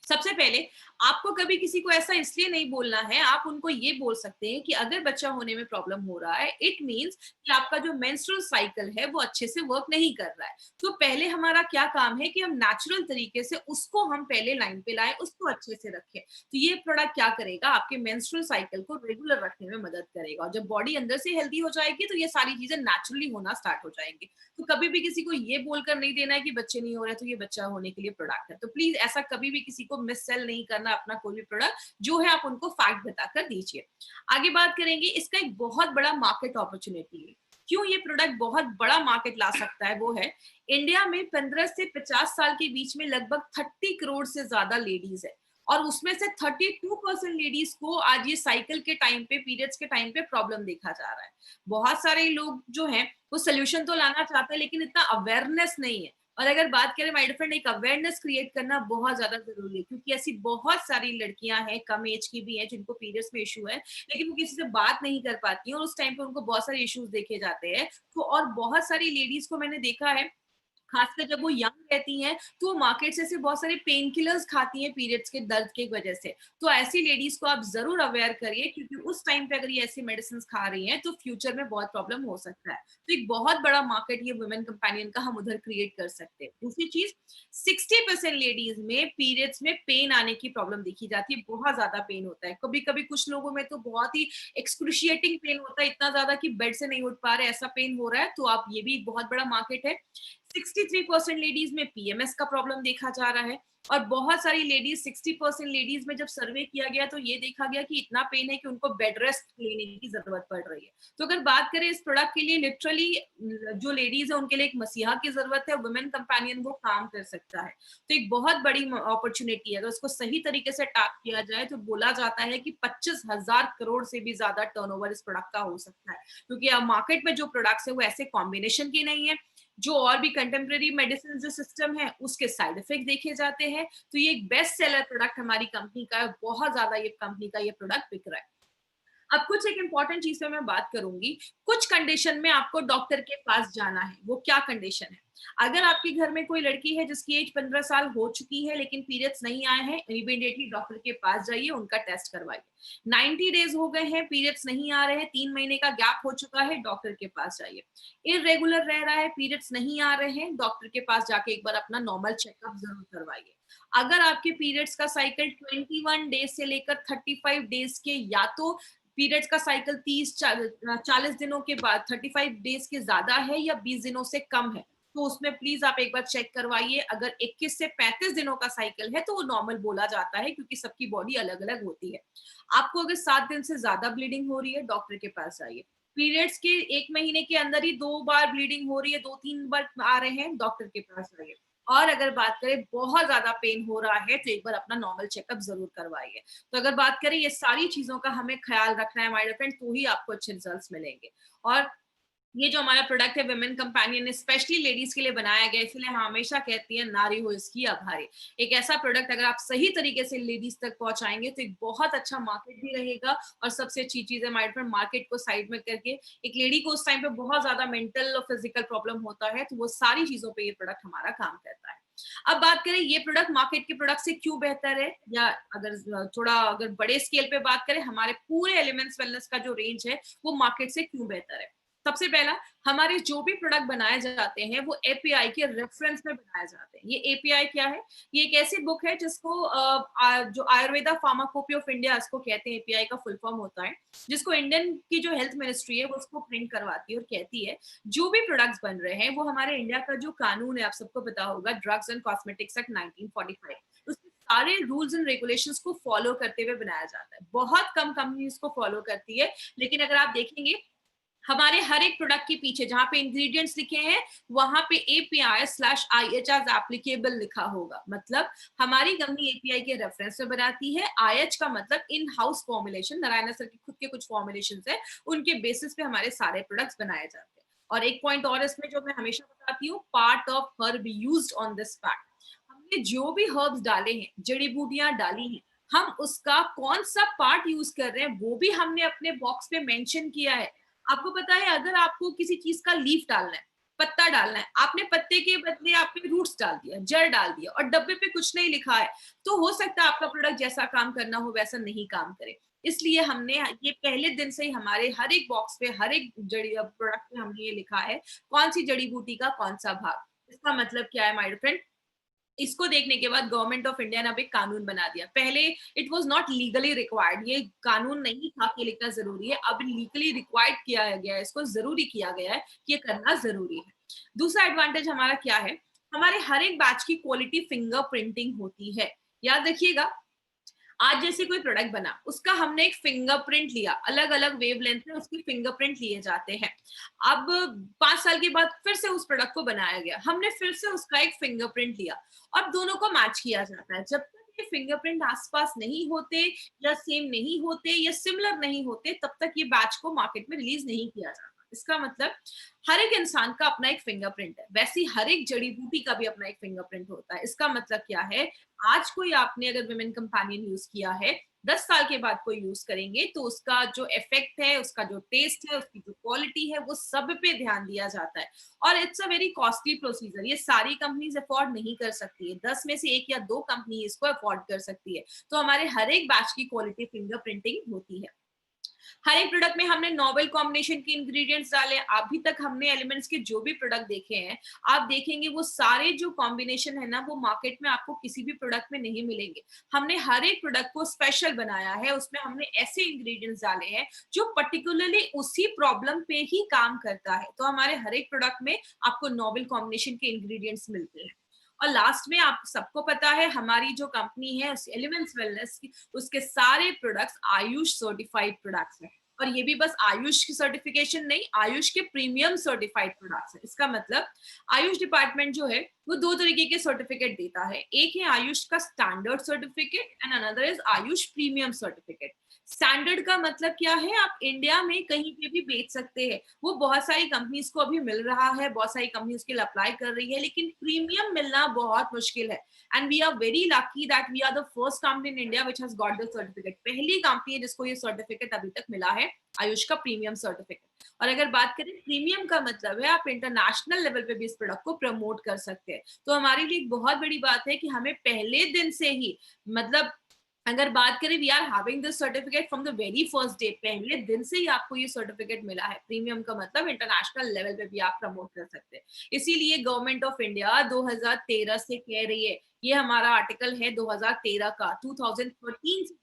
सबसे पहले आपको कभी किसी को ऐसा इसलिए नहीं बोलना है, आप उनको ये बोल सकते हैं कि अगर बच्चा होने में प्रॉब्लम हो रहा है, इट मीन्स कि आपका जो मेंस्ट्रुअल साइकिल है वो अच्छे से वर्क नहीं कर रहा है। तो पहले हमारा क्या काम है कि हम नेचुरल तरीके से उसको हम पहले लाइन पे लाएं, उसको अच्छे से रखें। तो ये प्रोडक्ट क्या करेगा, आपके मेंस्ट्रुअल साइकिल को रेगुलर रखने में मदद करेगा। और जब बॉडी अंदर से हेल्दी हो जाएगी तो ये सारी चीजें नेचुरली होना स्टार्ट हो जाएंगी। तो कभी भी किसी को ये बोलकर नहीं देना है कि बच्चे नहीं हो रहे तो ये बच्चा होने के लिए प्रोडक्ट है। तो प्लीज ऐसा कभी भी किसी को मिस सेल नहीं करना अपना कोई भी प्रोडक्ट, जो है आप उनको फैक्ट बताकर दीजिए। आगे बात करेंगे, इसका एक बहुत बड़ा मार्केट अपॉर्चुनिटी है। क्यों ये प्रोडक्ट बहुत बड़ा मार्केट ला सकता है, वो है इंडिया में 15 से 50 साल के बीच में लगभग 30 करोड़ से ज्यादा लेडीज है। और उसमें से 32% लेडीज को आज ये साइकिल के टाइम पे, पीरियड्स के टाइम पे प्रॉब्लम देखा जा रहा है। बहुत सारे लोग जो हैं वो सोल्यूशन तो लाना चाहते हैं, लेकिन इतना अवेयरनेस नहीं है। और अगर बात करें माय डियर, एक अवेयरनेस क्रिएट करना बहुत ज्यादा जरूरी है, क्योंकि ऐसी बहुत सारी लड़कियां हैं, कम एज की भी हैं, जिनको पीरियड्स में इशू है, लेकिन वो किसी से बात नहीं कर पाती हैं और उस टाइम पे उनको बहुत सारे इश्यूज देखे जाते हैं। तो और बहुत सारी लेडीज को मैंने देखा है, खासकर जब वो यंग रहती हैं, तो वो मार्केट से ऐसे बहुत सारे पेन किलर्स खाती हैं पीरियड्स के दर्द की वजह से। तो ऐसी लेडीज को आप जरूर अवेयर करिए, क्योंकि उस टाइम पे अगर ये ऐसी मेडिसिन खा रही हैं तो फ्यूचर में बहुत प्रॉब्लम हो सकता है। तो एक बहुत बड़ा मार्केट ये वुमेन कंपेनियन का हम उधर क्रिएट कर सकते हैं। दूसरी चीज, 60% लेडीज में पीरियड्स में पेन आने की प्रॉब्लम देखी जाती है, बहुत ज्यादा पेन होता है। कभी कभी कुछ लोगों में तो बहुत ही एक्सक्रूशिएटिंग पेन होता है, इतना ज्यादा कि बेड से नहीं उठ पा रहे, ऐसा पेन हो रहा है। तो आप, ये भी एक बहुत बड़ा मार्केट है। 63% लेडीज में पीएमएस का प्रॉब्लम देखा जा रहा है। और बहुत सारी लेडीज, 60% लेडीज में जब सर्वे किया गया तो ये देखा गया कि इतना पेन है कि उनको बेड रेस्ट लेने की जरूरत पड़ रही है। तो अगर बात करें इस प्रोडक्ट के लिए, लिटरली जो लेडीज है उनके लिए एक मसीहा की जरूरत है, वुमेन कंपेनियन वो काम कर सकता है। तो एक बहुत बड़ी अपॉर्चुनिटी है, अगर उसको सही तरीके से टैप किया जाए तो बोला जाता है कि 25,000 करोड़ से भी ज्यादा टर्नओवर इस प्रोडक्ट का हो सकता है। क्योंकि अब मार्केट में जो प्रोडक्ट्स है वो ऐसे कॉम्बिनेशन के नहीं है, जो और भी कंटेम्प्रेरी मेडिसिन जो सिस्टम है उसके साइड इफेक्ट देखे जाते हैं। तो ये एक बेस्ट सेलर प्रोडक्ट हमारी कंपनी का है, बहुत ज्यादा ये कंपनी का ये प्रोडक्ट बिक रहा है। अब कुछ एक इंपॉर्टेंट चीज पे मैं बात करूंगी। कुछ कंडीशन में आपको डॉक्टर के पास जाना है। वो क्या कंडीशन है? अगर आपके घर में कोई लड़की है जिसकी एज 15 साल हो चुकी है लेकिन पीरियड्स नहीं आए हैं, इमीडिएटली डॉक्टर के पास जाइए, उनका टेस्ट करवाइए। 90 डेज हो गए हैं, पीरियड्स नहीं आ रहे हैं, 3 महीने का गैप हो चुका है, डॉक्टर के पास जाइए। इरेगुलर रह रहा है, पीरियड्स नहीं आ रहे हैं, डॉक्टर के पास जाके एक बार अपना नॉर्मल चेकअप जरूर करवाइए। अगर आपके पीरियड्स का साइकिल 21 डेज से लेकर 35 डेज के, या तो पीरियड्स का साइकिल 30-40 दिनों के बाद 35 डेज के ज्यादा है या 20 दिनों से कम है, तो उसमें प्लीज आप एक बार चेक करवाइए। अगर 21 से 35 दिनों का साइकिल है तो वो नॉर्मल बोला जाता है, क्योंकि सबकी बॉडी अलग अलग होती है। आपको अगर 7 दिन से ज्यादा ब्लीडिंग हो रही है, डॉक्टर के पास जाइए। पीरियड्स के 1 महीने के अंदर ही 2 बार ब्लीडिंग हो रही है, 2-3 बार आ रहे हैं, डॉक्टर के पास आइए। और अगर बात करें बहुत ज़्यादा पेन हो रहा है, तो एक बार अपना नॉर्मल चेकअप ज़रूर करवाइए। तो अगर बात करें ये सारी चीज़ों का हमें ख़्याल रखना है माय डियर फ्रेंड, तो ही आपको अच्छे रिजल्ट्स मिलेंगे। और ये जो हमारा प्रोडक्ट है विमेन कंपेनियन स्पेशली लेडीज के लिए बनाया गया है, इसलिए हम हमेशा कहती हैं नारी हो इसकी आभारी। एक ऐसा प्रोडक्ट अगर आप सही तरीके से लेडीज तक पहुंचाएंगे तो एक बहुत अच्छा मार्केट भी रहेगा। और सबसे अच्छी चीज है हमारे फ्रेंड, मार्केट को साइड में करके एक लेडी को उस टाइम पे बहुत ज्यादा मेंटल और फिजिकल प्रॉब्लम होता है, तो वो सारी चीजों पे ये प्रोडक्ट हमारा काम करता है। अब बात करें ये प्रोडक्ट मार्केट के प्रोडक्ट से क्यों बेहतर है, या अगर थोड़ा अगर बड़े स्केल पे बात करें हमारे पूरे एलिमेंट्स वेलनेस का जो रेंज है वो मार्केट से क्यों बेहतर है। सबसे पहला, हमारे जो भी प्रोडक्ट बनाए जाते हैं वो एपीआई के रेफरेंस में बनाए जाते हैं। ये एपीआई क्या है? ये एक ऐसी बुक है जिसको जो आयुर्वेदा फार्माकोपी ऑफ इंडिया इसको कहते हैं, एपीआई का फुल फॉर्म होता है, जिसको इंडियन की जो हेल्थ मिनिस्ट्री है वो उसको प्रिंट करवाती है और कहती है जो भी प्रोडक्ट्स बन रहे हैं वो हमारे इंडिया का जो कानून है, आप सबको पता होगा, ड्रग्स एंड कॉस्मेटिक्स एक्ट 1945, उसके सारे रूल्स एंड रेगुलेशंस को फॉलो करते हुए बनाया जाता है। बहुत कम कंपनी इसको फॉलो करती है, लेकिन अगर आप देखेंगे हमारे हर एक प्रोडक्ट के पीछे जहां पे इंग्रेडिएंट्स लिखे हैं वहां पे API/IH एप्लीकेबल लिखा होगा। मतलब हमारी कंपनी एपीआई के रेफरेंस में बनाती है, IH का मतलब in house formulation, Narayan sir के खुद के कुछ फॉर्मुलेशन है, उनके बेसिस पे हमारे सारे प्रोडक्ट्स बनाए जाते हैं। और एक पॉइंट और इसमें जो मैं हमेशा बताती हूँ, part of herb used on this pack, हमने जो भी हर्ब्स डाले हैं, जड़ी बूटियां डाली हैं, हम उसका कौन सा पार्ट यूज कर रहे हैं वो भी हमने अपने बॉक्स पे मेंशन किया है। आपको पता है अगर आपको किसी चीज का लीफ डालना है, पत्ता डालना है, आपने पत्ते के बदले आपने रूट्स डाल दिया, जड़ डाल दिया और डब्बे पे कुछ नहीं लिखा है, तो हो सकता है आपका प्रोडक्ट जैसा काम करना हो वैसा नहीं काम करे। इसलिए हमने ये पहले दिन से ही हमारे हर एक बॉक्स पे, हर एक जड़ी प्रोडक्ट पे हमने ये लिखा है कौन सी जड़ी बूटी का कौन सा भाग। इसका मतलब क्या है माय फ्रेंड, इसको देखने के बाद गवर्नमेंट ऑफ इंडिया ने अब एक कानून बना दिया। पहले it was not legally required, ये कानून नहीं था कि लिखना जरूरी है, अब लीगली रिक्वायर्ड किया गया है, इसको जरूरी किया गया है कि ये करना जरूरी है। दूसरा एडवांटेज हमारा क्या है, हमारे हर एक बैच की क्वालिटी फिंगर प्रिंटिंग होती है। याद रखिएगा, आज जैसे कोई प्रोडक्ट बना, उसका हमने एक फिंगरप्रिंट लिया, अलग अलग वेवलेंथ में उसकी फिंगरप्रिंट लिए जाते हैं। अब 5 साल के बाद फिर से उस प्रोडक्ट को बनाया गया, हमने फिर से उसका एक फिंगरप्रिंट लिया और दोनों को मैच किया जाता है। जब तक ये फिंगरप्रिंट आसपास नहीं होते या सेम नहीं होते या सिमिलर नहीं होते, तब तक ये बैच को मार्केट में रिलीज नहीं किया जाता। इसका मतलब हर एक इंसान का अपना एक फिंगरप्रिंट है, वैसे हर एक जड़ी बूटी का भी अपना एक फिंगरप्रिंट होता है। इसका मतलब क्या है, आज कोई आपने अगर विमेन कंपेनियन यूज किया है, 10 साल के बाद कोई यूज करेंगे तो उसका जो इफेक्ट है, उसका जो टेस्ट है, उसकी जो क्वालिटी है, वो सब पे ध्यान दिया जाता है। और it's a very costly procedure, ये सारी कंपनीज अफोर्ड नहीं कर सकती है, 10 में से 1 या 2 कंपनी इसको अफोर्ड कर सकती है। तो हमारे हर एक बैच की क्वालिटी फिंगर प्रिंटिंग होती है। हर एक प्रोडक्ट में हमने नोवेल कॉम्बिनेशन के इंग्रेडिएंट्स डाले। अभी तक हमने एलिमेंट्स के जो भी प्रोडक्ट देखे हैं, आप देखेंगे वो सारे जो कॉम्बिनेशन है ना, वो मार्केट में आपको किसी भी प्रोडक्ट में नहीं मिलेंगे। हमने हर एक प्रोडक्ट को स्पेशल बनाया है, उसमें हमने ऐसे इंग्रेडिएंट्स डाले हैं जो पर्टिकुलरली उसी प्रॉब्लम पे ही काम करता है। तो हमारे हर एक प्रोडक्ट में आपको नोवेल कॉम्बिनेशन के इंग्रेडिएंट्स मिलते हैं। और लास्ट में आप सबको पता है हमारी जो कंपनी है एलिमेंट्स वेलनेस की, उसके सारे प्रोडक्ट्स आयुष सर्टिफाइड प्रोडक्ट्स हैं। और ये भी बस आयुष की सर्टिफिकेशन नहीं, आयुष के प्रीमियम सर्टिफाइड प्रोडक्ट्स है। इसका मतलब आयुष डिपार्टमेंट जो है वो 2 तरीके के सर्टिफिकेट देता है, एक है आयुष का standard certificate and another is Ayush premium certificate. Standard का मतलब क्या है, आप इंडिया में कहीं पे भी बेच सकते हैं, वो बहुत सारी कंपनीज को अभी मिल रहा है, बहुत सारी कंपनी उसके लिए अप्लाई कर रही है, लेकिन प्रीमियम मिलना बहुत मुश्किल है। And we are very lucky that we are the first company in India which has got the certificate. पहली कंपनी है जिसको ये सर्टिफिकेट अभी तक मिला है, आयुष का प्रीमियम सर्टिफिकेट। और अगर बात करें प्रीमियम का मतलब है आप इंटरनेशनल लेवल पे भी इस प्रोडक्ट को प्रमोट कर सकते हैं। तो हमारे लिए एक बहुत बड़ी बात है कि हमें पहले दिन से ही, मतलब अगर बात करें we are having this certificate from the very first day, पहले दिन से ही आपको ये सर्टिफिकेट मिला है। प्रीमियम का मतलब इंटरनेशनल लेवल पे भी आप प्रमोट कर सकते हैं। इसीलिए गवर्नमेंट ऑफ इंडिया 2013 से कह रही है, ये हमारा आर्टिकल है 2013 का, 2013 से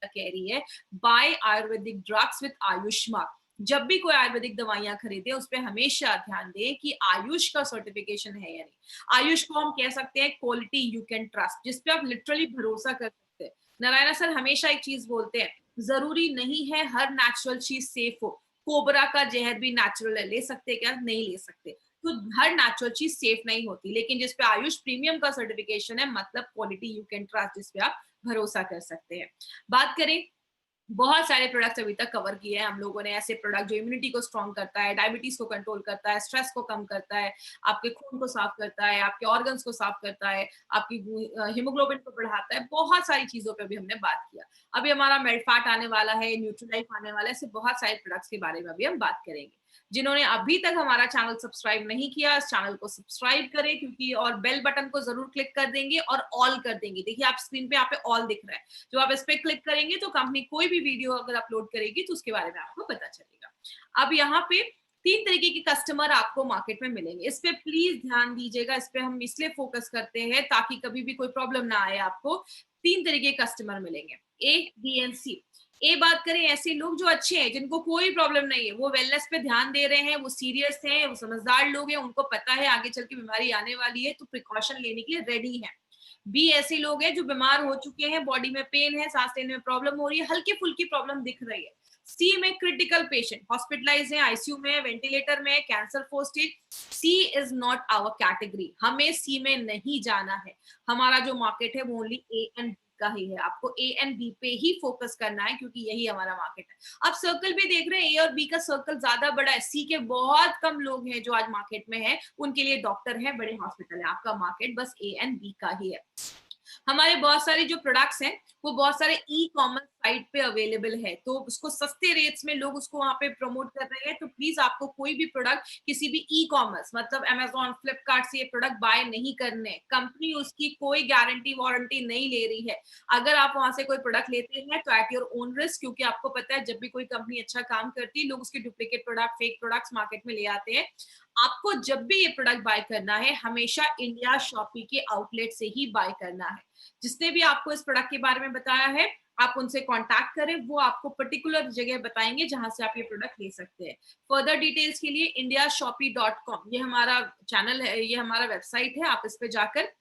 कह रही है by Ayurvedic drugs with AYUSH mark. जब भी कोई आयुर्वेदिक दवाइयां खरीदे उस पर हमेशा ध्यान दें कि आयुष का सर्टिफिकेशन है या नहीं। आयुष को हम कह सकते हैं क्वालिटी यू कैन ट्रस्ट, जिसपे आप लिटरली भरोसा कर सकते हैं। नारायणा सर हमेशा एक चीज बोलते हैं, जरूरी नहीं है हर नेचुरल चीज सेफ हो, कोबरा का जहर भी नेचुरल है, ले सकते हैं क्या? नहीं ले सकते। तो हर नेचुरल चीज सेफ नहीं होती, लेकिन जिस पे आयुष प्रीमियम का सर्टिफिकेशन है, मतलब क्वालिटी यू कैन ट्रस्ट, जिस पे आप भरोसा कर सकते हैं। बात करें, बहुत सारे प्रोडक्ट्स अभी तक कवर किए हैं हम लोगों ने, ऐसे प्रोडक्ट जो इम्यूनिटी को स्ट्रॉन्ग करता है, डायबिटीज को कंट्रोल करता है, स्ट्रेस को कम करता है, आपके खून को साफ करता है, आपके ऑर्गन्स को साफ करता है, आपकी हीमोग्लोबिन को बढ़ाता है, बहुत सारी चीजों पे भी हमने बात किया। अभी हमारा मेडफैट आने वाला है, न्यूट्रीलाइफ आने वाला है, ऐसे बहुत सारे प्रोडक्ट्स के बारे में अभी हम बात करेंगे। जिन्होंने अभी तक हमारा चैनल सब्सक्राइब नहीं किया, इस चैनल को सब्सक्राइब करें, क्योंकि और बेल बटन को जरूर क्लिक कर देंगे और ऑल कर देंगे। देखिए आप स्क्रीन पे यहाँ पे ऑल दिख रहा है, जो आप इस पे क्लिक करेंगे तो कंपनी कोई भी वीडियो अगर अपलोड करेगी तो उसके बारे में आपको पता चलेगा। अब यहाँ पे 3 तरीके के कस्टमर आपको मार्केट में मिलेंगे, इस पे प्लीज ध्यान दीजिएगा। इस पे हम इसलिए फोकस करते हैं ताकि कभी भी कोई प्रॉब्लम ना आए आपको। 3 तरीके के कस्टमर मिलेंगे, ए, बी एंड सी। ए बात करें, ऐसे लोग जो अच्छे हैं, जिनको कोई प्रॉब्लम नहीं है, वो वेलनेस पे ध्यान दे रहे हैं, वो सीरियस हैं, वो समझदार लोग हैं, उनको पता है आगे चल के बीमारी आने वाली है, तो प्रिकॉशन लेने के लिए रेडी है। बी ऐसे लोग हैं जो बीमार हो चुके हैं, बॉडी में पेन है, सांस लेने में प्रॉब्लम हो रही है, हल्की फुल्की प्रॉब्लम दिख रही है। सी में क्रिटिकल पेशेंट, हॉस्पिटलाइज है, आईसीयू में, वेंटिलेटर में, cancer fourth stage. C is not our category, हमें सी में नहीं जाना है। हमारा जो मार्केट है वो ओनली ए एंड बी का ही है, आपको ए एंड बी पे ही फोकस करना है, क्योंकि यही हमारा मार्केट है। अब सर्कल भी देख रहे हैं, ए और बी का सर्कल ज्यादा बड़ा है, सी के बहुत कम लोग हैं जो आज मार्केट में है, उनके लिए डॉक्टर है, बड़े हॉस्पिटल है। आपका मार्केट बस ए एंड बी का ही है। हमारे बहुत सारे जो प्रोडक्ट्स हैं वो बहुत सारे ई कॉमर्स साइट पे अवेलेबल है, तो उसको सस्ते रेट्स में लोग उसको वहां पे प्रमोट कर रहे हैं। तो प्लीज आपको कोई भी प्रोडक्ट किसी भी ई कॉमर्स मतलब अमेजोन, फ्लिपकार्ट से ये प्रोडक्ट बाय नहीं करने। कंपनी उसकी कोई गारंटी वारंटी नहीं ले रही है। अगर आप वहां से कोई प्रोडक्ट लेते हैं तो एट योर ओन रिस्क, क्योंकि आपको पता है जब भी कोई कंपनी अच्छा काम करती है, लोग उसके duplicate product, fake products market में ले आते हैं। आपको जब भी ये प्रोडक्ट बाय करना है, हमेशा इंडिया शॉपी के आउटलेट से ही बाय करना है। जिसने भी आपको इस प्रोडक्ट के बारे में बताया है, आप उनसे कांटेक्ट करें, वो आपको पर्टिकुलर जगह बताएंगे जहां से आप ये प्रोडक्ट ले सकते हैं। फर्दर डिटेल्स के लिए indiashopee.com, ये हमारा चैनल है, ये हमारा वेबसाइट है। आप इस पे जाकर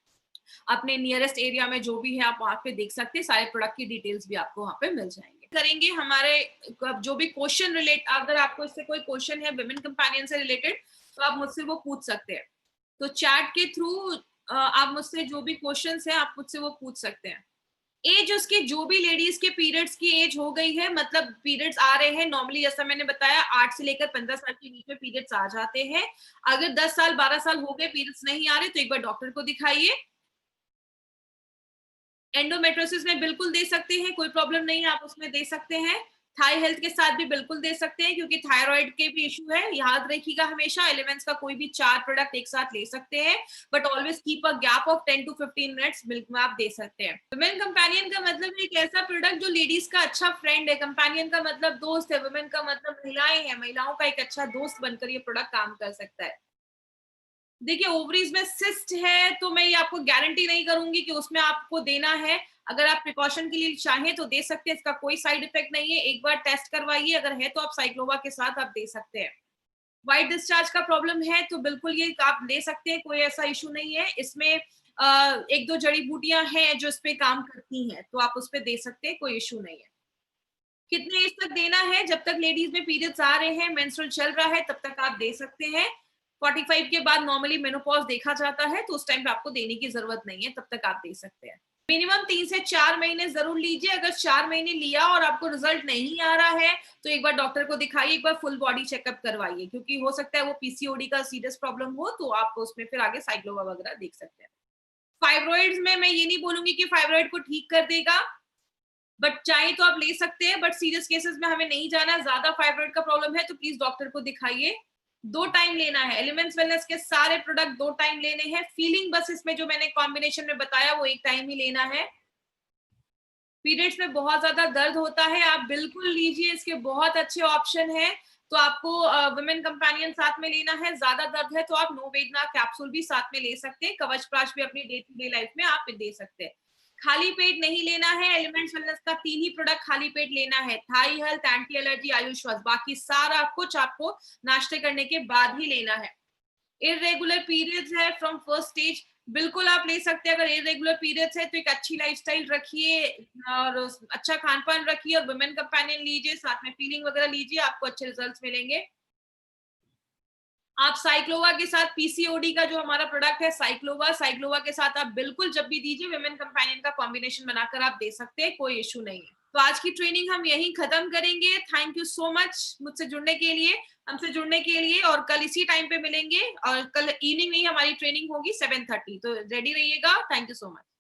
अपने नियरेस्ट एरिया में जो भी है आप वहां पे देख सकते हैं, सारे प्रोडक्ट की डिटेल्स भी आपको वहां पे मिल जाएंगे। करेंगे हमारे जो भी क्वेश्चन रिलेट, अगर आपको इससे कोई क्वेश्चन है विमेन कंपेनियन से रिलेटेड, तो आप मुझसे वो पूछ सकते हैं। तो चैट के थ्रू आप मुझसे जो भी क्वेश्चंस हैं आप मुझसे वो पूछ सकते हैं। एज उसके, जो भी लेडीज के पीरियड्स की एज हो गई है, मतलब पीरियड्स आ रहे हैं नॉर्मली, जैसा मैंने बताया 8 से लेकर 15 साल के बीच में पीरियड्स आ जाते हैं। अगर 10 साल 12 साल हो गए पीरियड्स नहीं आ रहे, तो एक बार डॉक्टर को दिखाइए। एंडोमेट्रोसिस में बिल्कुल दे सकते हैं, कोई प्रॉब्लम नहीं है, आप उसमें दे सकते हैं। थाई हेल्थ के साथ भी बिल्कुल दे सकते हैं, क्योंकि थायराइड के भी इशू है। याद रखिएगा हमेशा एलिमेंट्स का कोई भी 4 प्रोडक्ट एक साथ ले सकते हैं, but always keep a gap of 10 to 15 minutes milk में आप दे सकते हैं। वुमेन कंपेनियन का मतलब एक ऐसा प्रोडक्ट जो लेडीज का अच्छा फ्रेंड है। कंपेनियन का मतलब दोस्त है, वुमेन का मतलब महिलाएं हैं, महिलाओं का एक अच्छा दोस्त बनकर ये प्रोडक्ट काम कर सकता है। देखिए ओवरीज में सिस्ट है, तो मैं ये आपको गारंटी नहीं करूंगी कि उसमें आपको देना है। अगर आप प्रिकॉशन के लिए चाहें तो दे सकते हैं, इसका कोई साइड इफेक्ट नहीं है। एक बार टेस्ट करवाइए, अगर है तो आप साइक्लोवा के साथ आप दे सकते हैं। व्हाइट डिस्चार्ज का प्रॉब्लम है तो बिल्कुल ये आप ले सकते हैं, कोई ऐसा इशू नहीं है। इसमें एक दो जड़ी बूटियां हैं जो इस पे काम करती हैं, तो आप उस पे दे सकते हैं, कोई इशू नहीं है। कितने एज तक देना है? जब तक लेडीज में पीरियड्स आ रहे हैं, मेंस्ट्रुअल चल रहा है, तब तक आप दे सकते हैं। 45 के बाद नॉर्मली मेनोपॉज देखा जाता है, तो उस टाइम पे आपको देने की जरूरत नहीं है, तब तक आप दे सकते हैं। मिनिमम 3 से 4 महीने जरूर लीजिए। अगर 4 महीने लिया और आपको रिजल्ट नहीं आ रहा है, तो एक बार डॉक्टर को दिखाइए, एक बार फुल बॉडी चेकअप करवाइए, क्योंकि हो सकता है वो पीसीओडी का सीरियस प्रॉब्लम हो, तो आप उसमें फिर आगे साइक्लोवा वगैरह देख सकते हैं। फाइब्रॉइड्स में मैं ये नहीं बोलूंगी कि फाइब्रॉइड को ठीक कर देगा, बट चाहे तो आप ले सकते हैं, बट सीरियस केसेस में हमें नहीं जाना। ज्यादा फाइब्रॉइड का प्रॉब्लम है तो प्लीज डॉक्टर को दिखाइए। 2 टाइम लेना है। एलिमेंट्स वेलनेस के सारे प्रोडक्ट 2 टाइम लेने हैं। फीलिंग बस इसमें जो मैंने कॉम्बिनेशन में बताया वो 1 टाइम ही लेना है। पीरियड्स में बहुत ज्यादा दर्द होता है, आप बिल्कुल लीजिए, इसके बहुत अच्छे ऑप्शन है। तो आपको वुमेन कंपेनियन साथ में लेना है। ज्यादा दर्द है तो आप नोवेदना कैप्सूल भी साथ में ले सकते हैं। कवच प्राश भी अपनी डे टू डे लाइफ में आप दे सकते हैं। खाली पेट नहीं लेना है। एलिमेंट्स वेलनेस का 3 ही प्रोडक्ट खाली पेट लेना है, थाई हेल्थ, एंटी एलर्जी, आयुष, बाकी सारा कुछ आपको नाश्ते करने के बाद ही लेना है। इरेगुलर पीरियड्स है फ्रॉम फर्स्ट स्टेज, बिल्कुल आप ले सकते हैं। अगर इर्रेगुलर पीरियड्स है तो एक अच्छी लाइफस्टाइल रखिए और अच्छा खान-पान रखिए और वुमेन कंपेनियन लीजिए, साथ में फीलिंग वगैरह लीजिए, आपको अच्छे रिजल्ट्स मिलेंगे। आप साइक्लोवा के साथ पीसीओडी का जो हमारा प्रोडक्ट है साइक्लोवा, साइक्लोवा के साथ आप बिल्कुल जब भी दीजिए वुमेन कंपेनियन का कॉम्बिनेशन बनाकर आप दे सकते हैं, कोई इश्यू नहीं है। तो आज की ट्रेनिंग हम यहीं खत्म करेंगे। थैंक यू सो मच मुझसे जुड़ने के लिए, हमसे जुड़ने के लिए और कल इसी टाइम पे मिलेंगे और कल इवनिंग में ही हमारी ट्रेनिंग होगी 7:30 तो रेडी रहिएगा। Thank you so much.